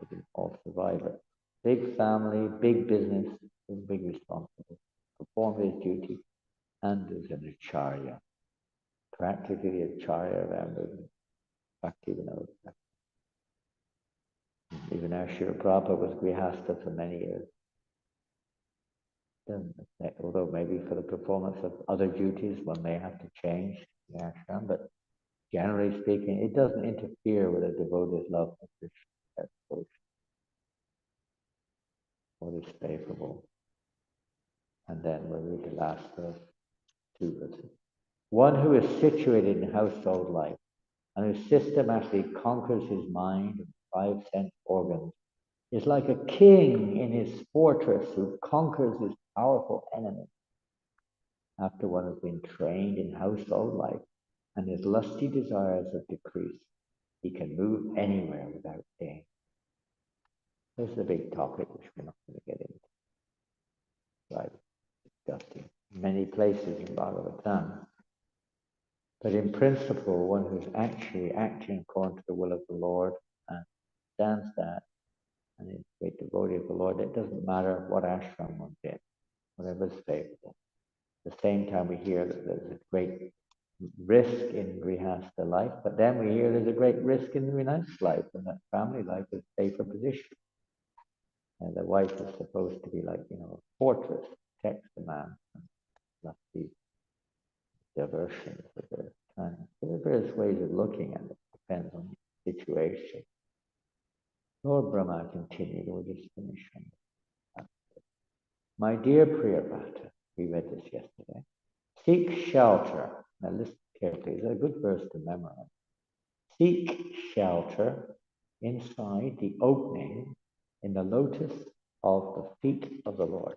He didn't all survive it. Big family, big business, big responsibility. Performed his duty and as an acharya. Practically acharya of our movement. Bhaktivinoda. Even our Srila Prabhupada was grihastha for many years. Although maybe for the performance of other duties, one may have to change the ashram, but generally speaking, it doesn't interfere with a devotee's love for Krishna. What is favorable? And then we'll read the last verse, 2 verses. One who is situated in household life and who systematically conquers his mind and 5 sense organs is like a king in his fortress who conquers his powerful enemy. After one has been trained in household life and his lusty desires have decreased, he can move anywhere without pain. This is a big topic which we're not going to get into. Right, discussed in many places in Bhagavatam. But in principle, one who's actually acting according to the will of the Lord and understands that and is a great devotee of the Lord, it doesn't matter what ashram one's in, whatever is favorable. At the same time, we hear that there's a great risk in grihastha life, but then we hear there's a great risk in the renounced life, and that family life is a safer position. And the wife is supposed to be like, a fortress, protects the man from lusty diversions of their time. So there are various ways of looking at it, depends on the situation. Lord Brahma continued, we'll just finish on that. My dear Priyavata, we read this yesterday. Seek shelter. Now listen carefully, it's a good verse to memorize. Seek shelter inside the opening in the lotus of the feet of the Lord,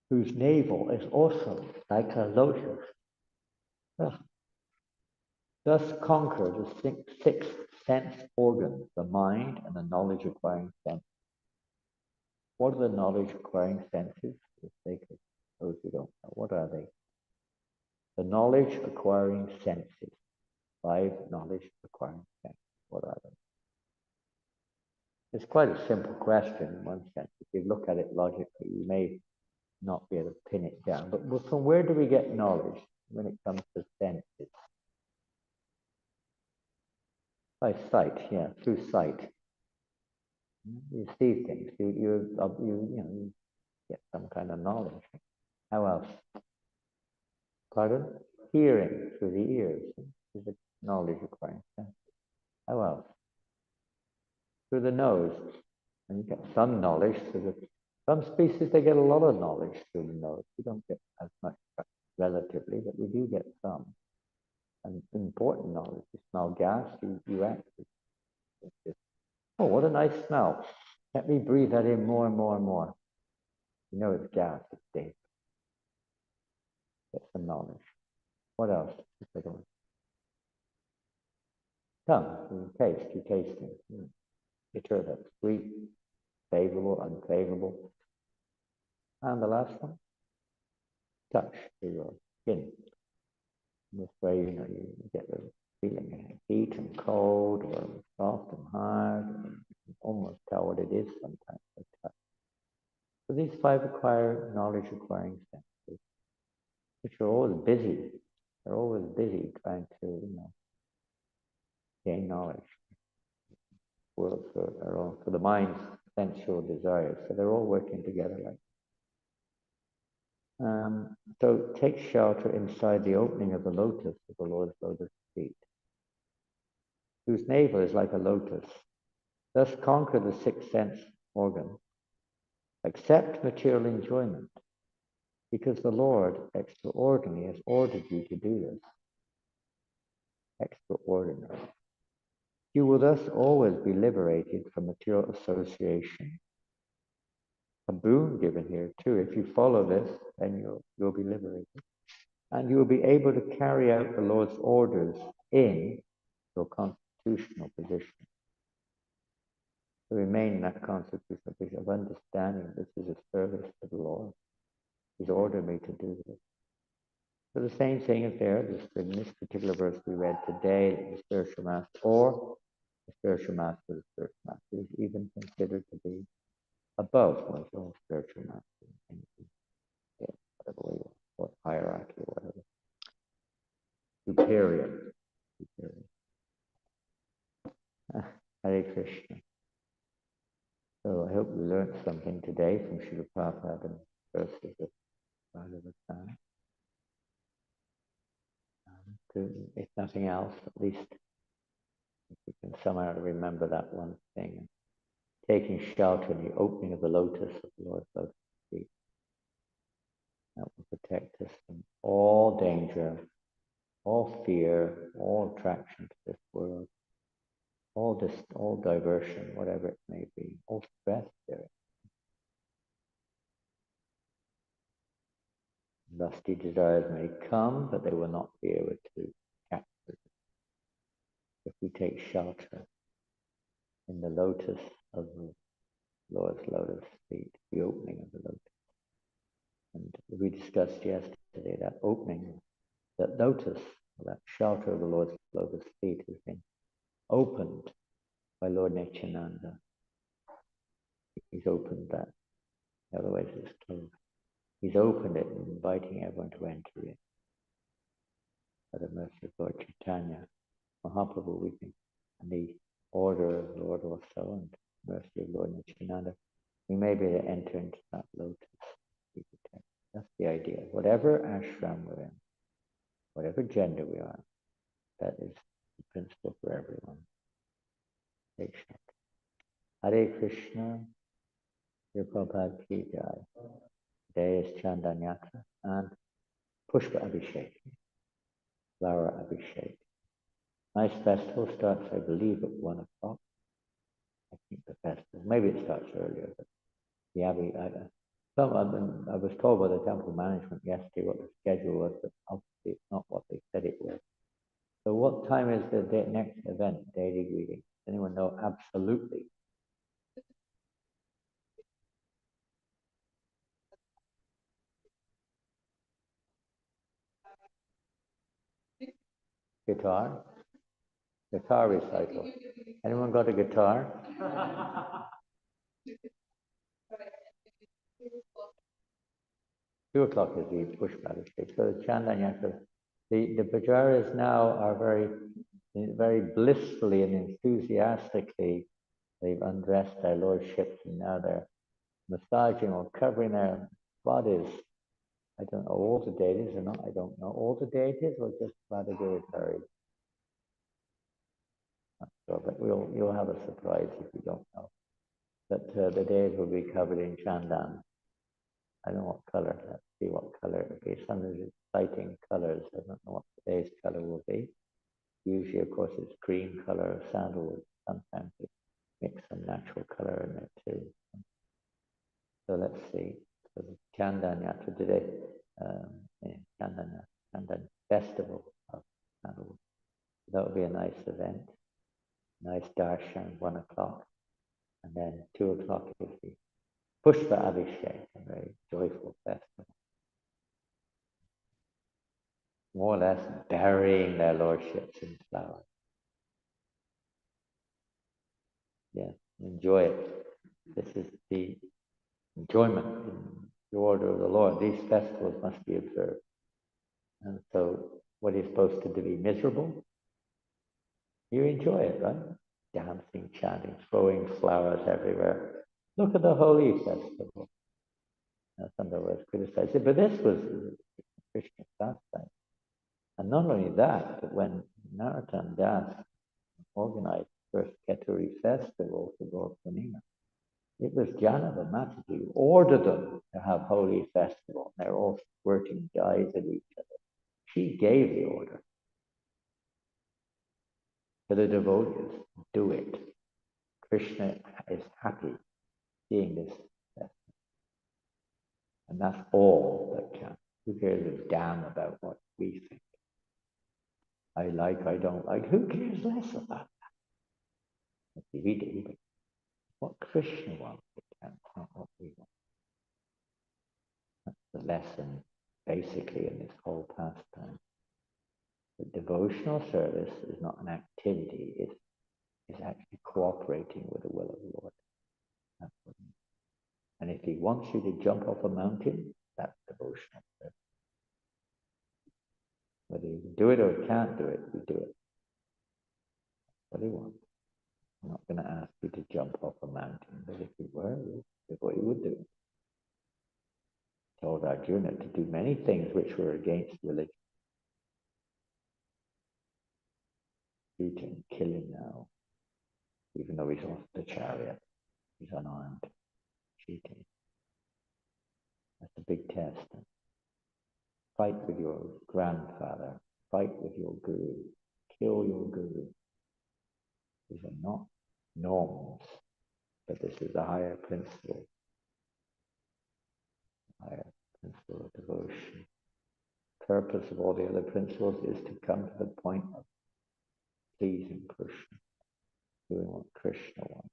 whose navel is also like a lotus. Thus conquer the 6 sense organs, the mind and the knowledge acquiring sense. What are the knowledge acquiring senses? For the sake of those who don't know, what are they? The knowledge acquiring senses. 5 knowledge acquiring senses. What are they? It's quite a simple question in one sense. If you look at it logically, you may not be able to pin it down. But from where do we get knowledge when it comes to senses? By sight, yeah, through sight. You see things. You get some kind of knowledge. How else? Pardon? Hearing through the ears is a knowledge acquiring sense. How else? Through the nose. And you get some knowledge through the... Some species, they get a lot of knowledge through the nose. We don't get as much relatively, but we do get some. And important knowledge. You smell gas, you act. Oh, what a nice smell. Let me breathe that in more and more and more. You know it's gas, it's dead. Get some knowledge. What else? Tongue, you taste, you tasting. Bitter, that's sweet, favorable, unfavorable. And the last one, touch to your skin. This way, you know, you get the feeling of heat and cold, or soft and hard. And you can almost tell what it is sometimes by touch. So these 5 knowledge acquiring senses, which are always busy. They're always busy trying to, you know, gain knowledge. World for their own, for the mind's sensual desires. So they're all working together like. So take shelter inside the opening of the lotus of the Lord's lotus feet, whose navel is like a lotus. Thus conquer the 6th sense organ. Accept material enjoyment, because the Lord extraordinarily has ordered you to do this. Extraordinary. You will thus always be liberated from material association. A boon given here too. If you follow this, then you'll be liberated. And you will be able to carry out the Lord's orders in your constitutional position. To remain in that constitutional position of understanding this is a service to the Lord. He's ordered me to do this. So the same thing is there, in this particular verse we read today, the spiritual master, or the spiritual master, the spiritual master is even considered to be above one's own spiritual master. Yeah, whatever way you want, hierarchy or whatever. Superior. Hare Krishna. So I hope you learned something today from Srila Prabhupada and verses of Bhagavatam. If nothing else, at least if you can somehow remember that one thing. Taking shelter in the opening of the lotus of the Lord's lotus feet. That will protect us from all danger, all fear, all attraction to this world, all diversion, whatever it may be, all stress there. Lusty desires may come, but they will not be able to capture it. If we take shelter in the lotus of the Lord's lotus feet, the opening of the lotus. And we discussed yesterday that opening, that lotus, that shelter of the Lord's lotus feet has been opened by Lord Nityananda. He's opened that. Otherwise it's closed. He's opened it and inviting everyone to enter it. By the mercy of Lord Chaitanya, Mahaprabhu, we can, and the order of Lord also, and mercy of Lord Nityananda, we may be able to enter into that lotus. That's the idea. Whatever ashram we're in, whatever gender we are, that is the principle for everyone. Take shelter. Hare Krishna, Srila Prabhupada Ki Jai. Today is Chandanyatra and Pushpa Abhishek, Flower Abhishek. Nice festival starts, I believe, at 1 o'clock. I think the festival, maybe it starts earlier, but the Abbey, I was told by the temple management yesterday what the schedule was, but obviously it's not what they said it was. So what time is the next event, daily reading? Does anyone know? Absolutely. Guitar? Guitar recital. Anyone got a guitar? 2 o'clock is the Pushpa Abhishek. So the Chandanyaka, the Pujaris now are very blissfully and enthusiastically, they've undressed their lordships and now they're massaging or covering their bodies. I don't know all the deities or not. I don't know all the deities or just Radha Giridhari. Not sure, but you'll have a surprise if you don't know. That the deities will be covered in chandan. I don't know what color. Let's see what color it will be. Some of the exciting colors. I don't know what today's color will be. Usually, of course, it's cream color or sandalwood. Sometimes they mix some natural color in there too. So let's see. So the Chandan Yatra today, Chandan Festival of Sandalwood. That will be a nice event. Nice darshan, 1 o'clock. And then 2 o'clock is the Pushpa Abhishek, a very joyful festival. More or less burying their lordships in flowers. Yeah, enjoy it. This is the enjoyment in the order of the Lord. These festivals must be observed. And so, what are you supposed to do? Be miserable? You enjoy it, right? Dancing, chanting, throwing flowers everywhere. Look at the Holy Festival. Now, some of us criticize it, but this was Krishna pastime. And not only that, but when Narottam Das organized the first Keturi festival for Gaur Purnima, it was Janananda Mataji who ordered them to have holy festival. They're all squirting dyes at each other. She gave the order to the devotees. Do it. Krishna is happy seeing this festival. And that's all that counts. Who cares a damn about what we think? I like, I don't like. Who cares less about that? We do. What Krishna wants, it counts, not what we want. That's the lesson, basically, in this whole pastime. The devotional service is not an activity, it's actually cooperating with the will of the Lord. That's what it means. And if he wants you to jump off a mountain, that's devotional service. Whether you can do it or can't do it, you do it. That's what he wants. I'm not going to ask you to jump off a mountain, but if you were, that's what you would do. Told Arjuna to do many things which were against religion. Shoot him, kill him now, even though he's off the chariot. He's unarmed. Shoot him. That's a big test. Fight with your grandfather. Fight with your guru. Kill your guru. These are not norms, but this is a higher principle. Higher principle of devotion. Purpose of all the other principles is to come to the point of pleasing Krishna, doing what Krishna wants.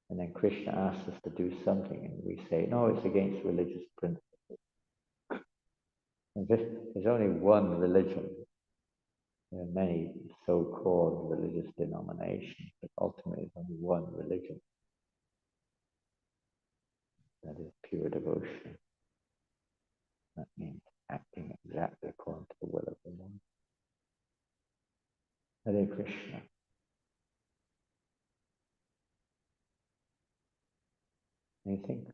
And then Krishna asks us to do something, and we say, no, it's against religious principles. And there's only one religion. There are many so-called religious denominations, but ultimately there's only one religion. That is pure devotion. That means acting exactly according to the will of the Lord. Hare Krishna. Anything?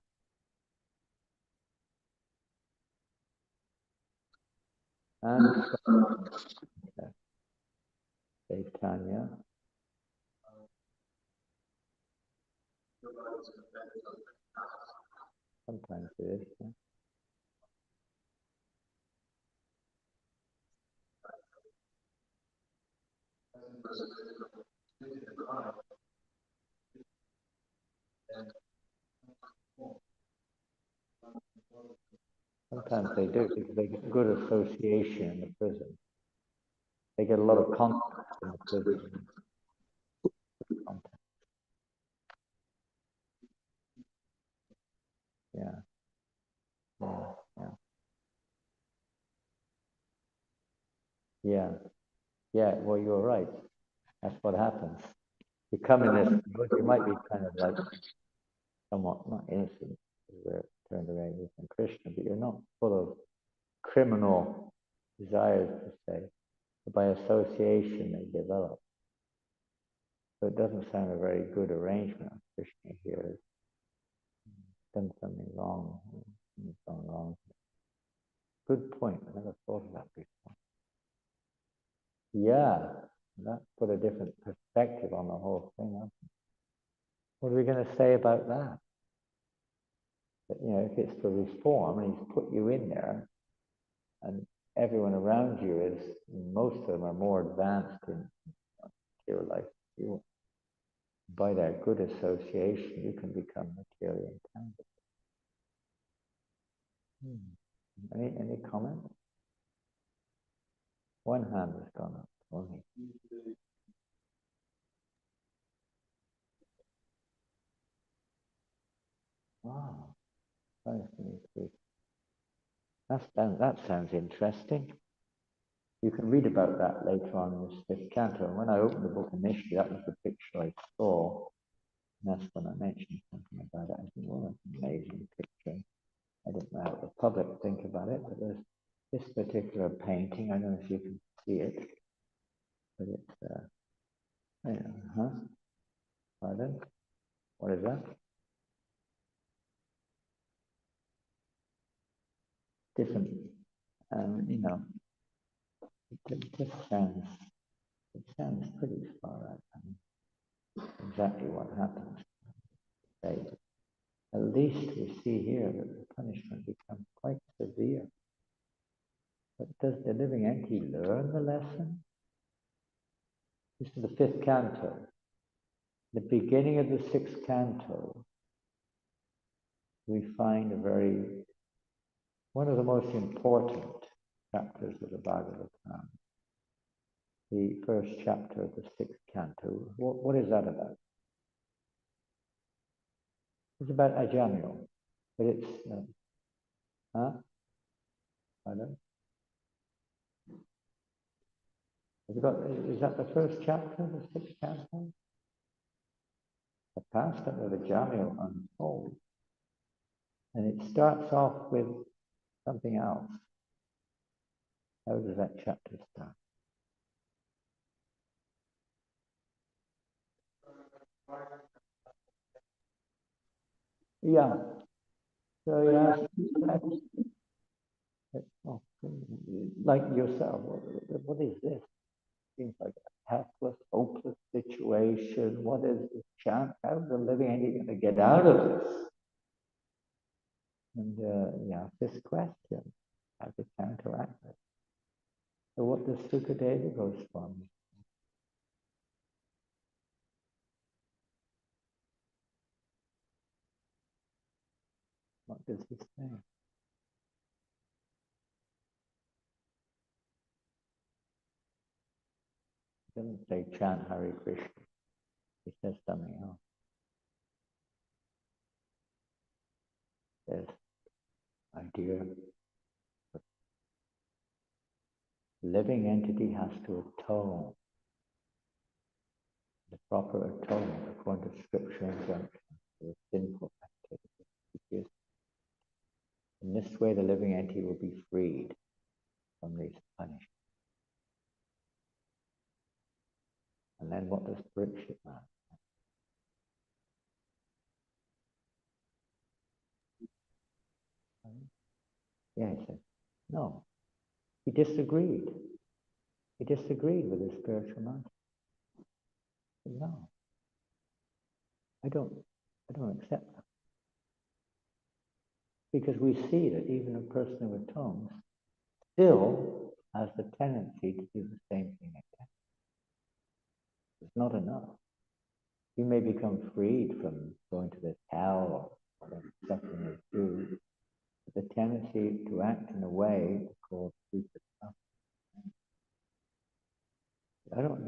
And Chaitanya. Sometimes it is. Yeah. Sometimes they do because they get good association in the prison. They get a lot of contacts in the prison. Yeah. Yeah. Yeah. Yeah. Yeah. Well, you're right. That's what happens. You come in this, you might be kind of like somewhat not innocent, we're turned away from Krishna, but you're not full of criminal desires per se. But by association, they develop. So it doesn't sound a very good arrangement. Krishna here done something wrong. Something's gone wrong. Good point. I never thought of that before. Yeah, that put a different perspective on the whole thing. What are we going to say about that? That, you know, if it's for reform and he's put you in there, and everyone around you is, most of them are more advanced in your life. You, by that good association, you can become materially entangled. Any comment? One hand has gone up. Only. Wow. That sounds interesting. You can read about that later on in this fifth canto. And when I opened the book initially, that was the picture I saw. And that's when I mentioned something about it. I think, well, that's an amazing picture. I don't know how the public think about it, but there's this particular painting. I don't know if you can see it, but it's, pardon? What is that? Different, you know, it just sounds pretty far out. I mean, exactly what happens. At least we see here that the punishment becomes quite severe. But does the living entity learn the lesson? This is the fifth canto. The beginning of the sixth canto, we find one of the most important chapters of the Bhagavatam. The first chapter of the sixth canto. What is that about? It's about Ajamil, but it's, Pardon? Is that the first chapter of the sixth canto? The past of Ajamil unfolds. And it starts off with something else. How does that chapter start? Yeah. So yeah, like yourself, what is this? Seems like a helpless, hopeless situation. What is the chance? How is the living entity going to get out of this? And this question, how to counteract it. So what does Sukadeva Goswami? What does he say? He doesn't say chant Hare Krishna. He says something else. He says, my dear, the living entity has to atone. The proper atonement according to scripture injunction for the sinful activity. In this way, the living entity will be freed from these punishments. And then what does Parikshit ask? Yeah, he said, no. He disagreed. He disagreed with his spiritual master. He said, no, I don't accept that. Because we see that even a person who atones still has the tendency to do the same thing again. It's not enough. You may become freed from going to this hell or whatever suffering is due, but the tendency to act in a way called stupid stuff.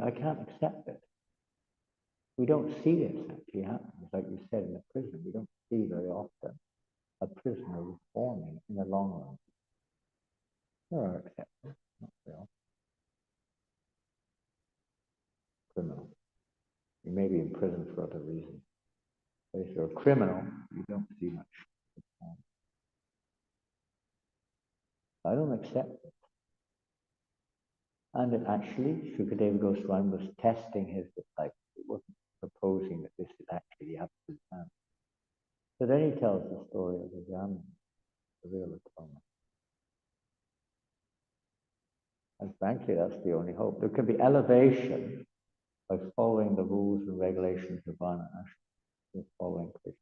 I can't accept it. We don't see this actually happen. Like you said, in a prison, we don't see very often a prisoner reforming in the long run. There are exceptions, not very often. Criminal. You may be in prison for other reasons. But if you're a criminal, you don't see much. I don't accept it. And it actually, Shukadeva Goswami was testing his disciples. It wasn't proposing that this is actually the absolute answer. So then he tells the story of the Brahmin, the real atonement. And frankly, that's the only hope. There could be elevation by following the rules and regulations of Varna Ashram, following Krishna,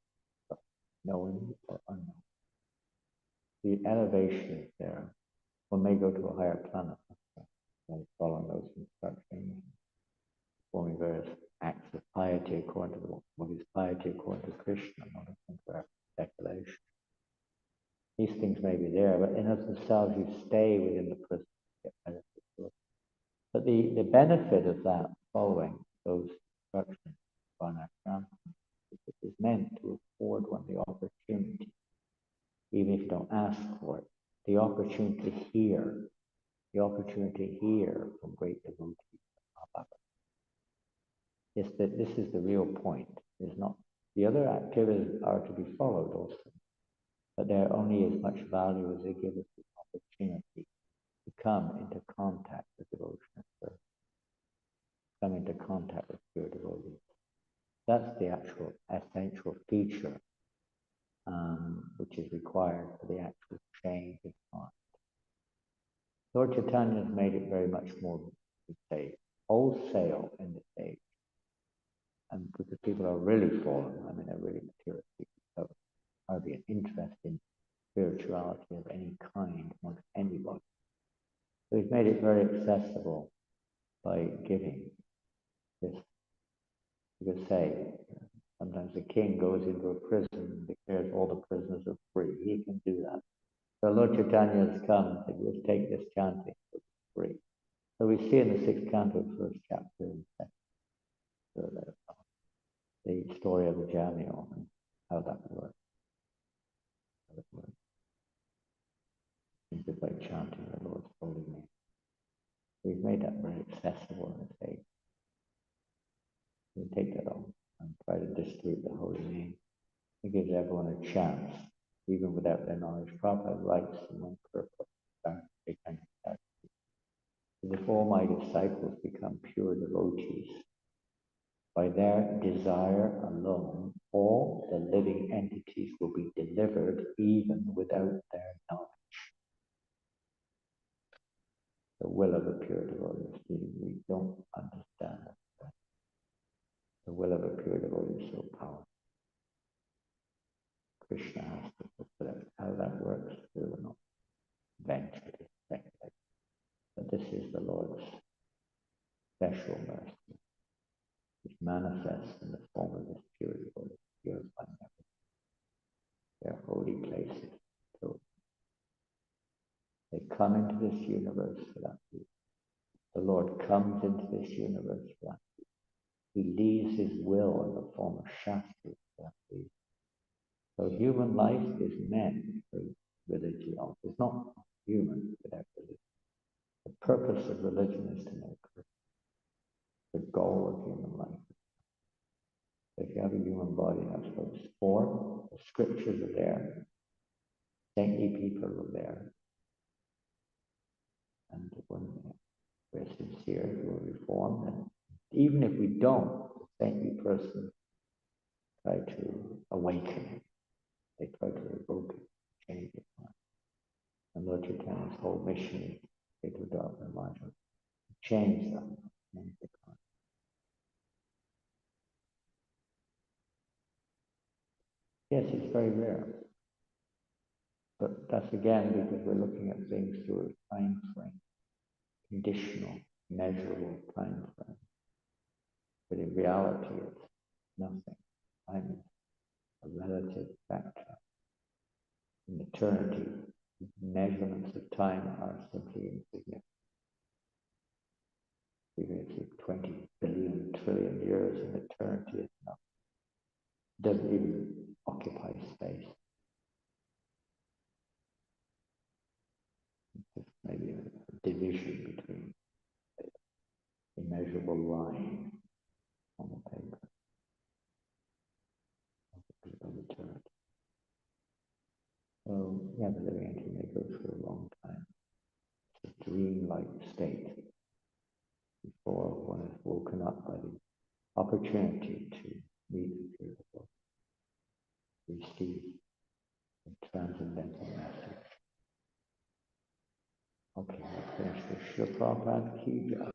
but knowing or unknown. The elevation is there. One may go to a higher planet by following those instructions, performing various acts of piety according to what is piety according to Krishna, not according to our speculation. These things may be there, but in of themselves you stay within the prison to get benefit. But the benefit of that, following those instructions on our ground, is meant to afford one the opportunity, even if you don't ask for it, the opportunity to hear from great devotees. Yes, that this is the real point. Is not the other activities are to be followed also, but they're only as much value as they give us the opportunity to come into contact with devotion, come into contact with pure devotees. That's the actual essential feature which is required for the actual change of heart. Lord Chaitanya has made it very much more, we'd say, wholesale in this age. And because people are really fallen, I mean, they're really material people, so hardly an interest in spirituality of any kind amongst anybody. So he's made it very accessible by giving this. You could say, sometimes the king goes into a prison and declares all the prisoners are free. He can do that. So Lord Chaitanya has come and said, let's take this chanting, it's free. So we see in the 6th canto, first chapter, and the story of the Jamio and how that works. Simply by chanting the Lord's holy name. We've made that very accessible in this age. We take that on and try to distribute the holy name. It gives everyone a chance, even without their knowledge. Prabhupada writes in one purpose, if all my disciples become pure devotees, by their desire alone, all the living entities will be delivered even without their knowledge. The will of a pure devotee, we don't understand that. The will of a pure devotee is so powerful. Krishna has to fulfill it. How that works, we will not eventually speculate. But this is the Lord's special mercy, which manifests in the form of this pure devotee, purifying everything. Their holy places. So they come into this universe for that reason. The Lord comes into this universe for that reason. He leaves his will in the form of Shastri for that reason. So human life is meant for religion. It's not human without religion. The purpose of religion is to know Krishna. The goal of human life. If you have a human body, that's what it's for. The scriptures are there. Saintly people are there. And when we're sincere, we're reformed. And even if we don't, the saintly person try to awaken it. They try to evoke it, change it. And Lord Chaitanya's whole mission is to adopt the mantra, change them, change the conscience. Yes, it's very rare. But that's again because we're looking at things through a time frame, conditional, measurable time frame. But in reality, it's nothing. Time is a relative factor. In eternity, measurements of time are simply insignificant. Even if you 20 billion, trillion years in eternity is enough. It doesn't even occupy space. It's maybe a division between a immeasurable line on the paper of eternity. So, yeah, the living entity may go through a long time. It's a dream-like state before one is woken up by the opportunity to meet the beautiful, receive ki jai.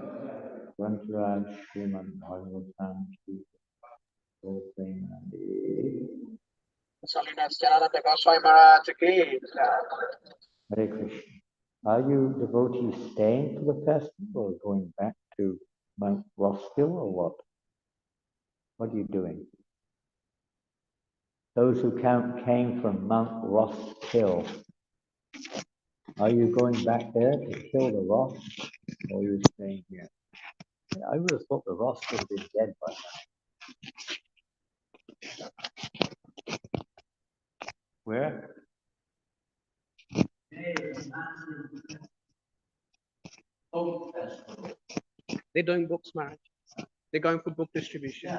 Grantaraj Sriman Bhagavatam ki jai. Janananda Goswami Maharaj ki. Hare Krishna. Are you devotees staying for the festival or going back to Mount Roskill or what? What are you doing? Those who came from Mount Roskill, are you going back there to kill the Ross or are you staying here? I would have thought the Ross would have been dead by now. Where? They're doing books, Maharaj. They're going for book distribution.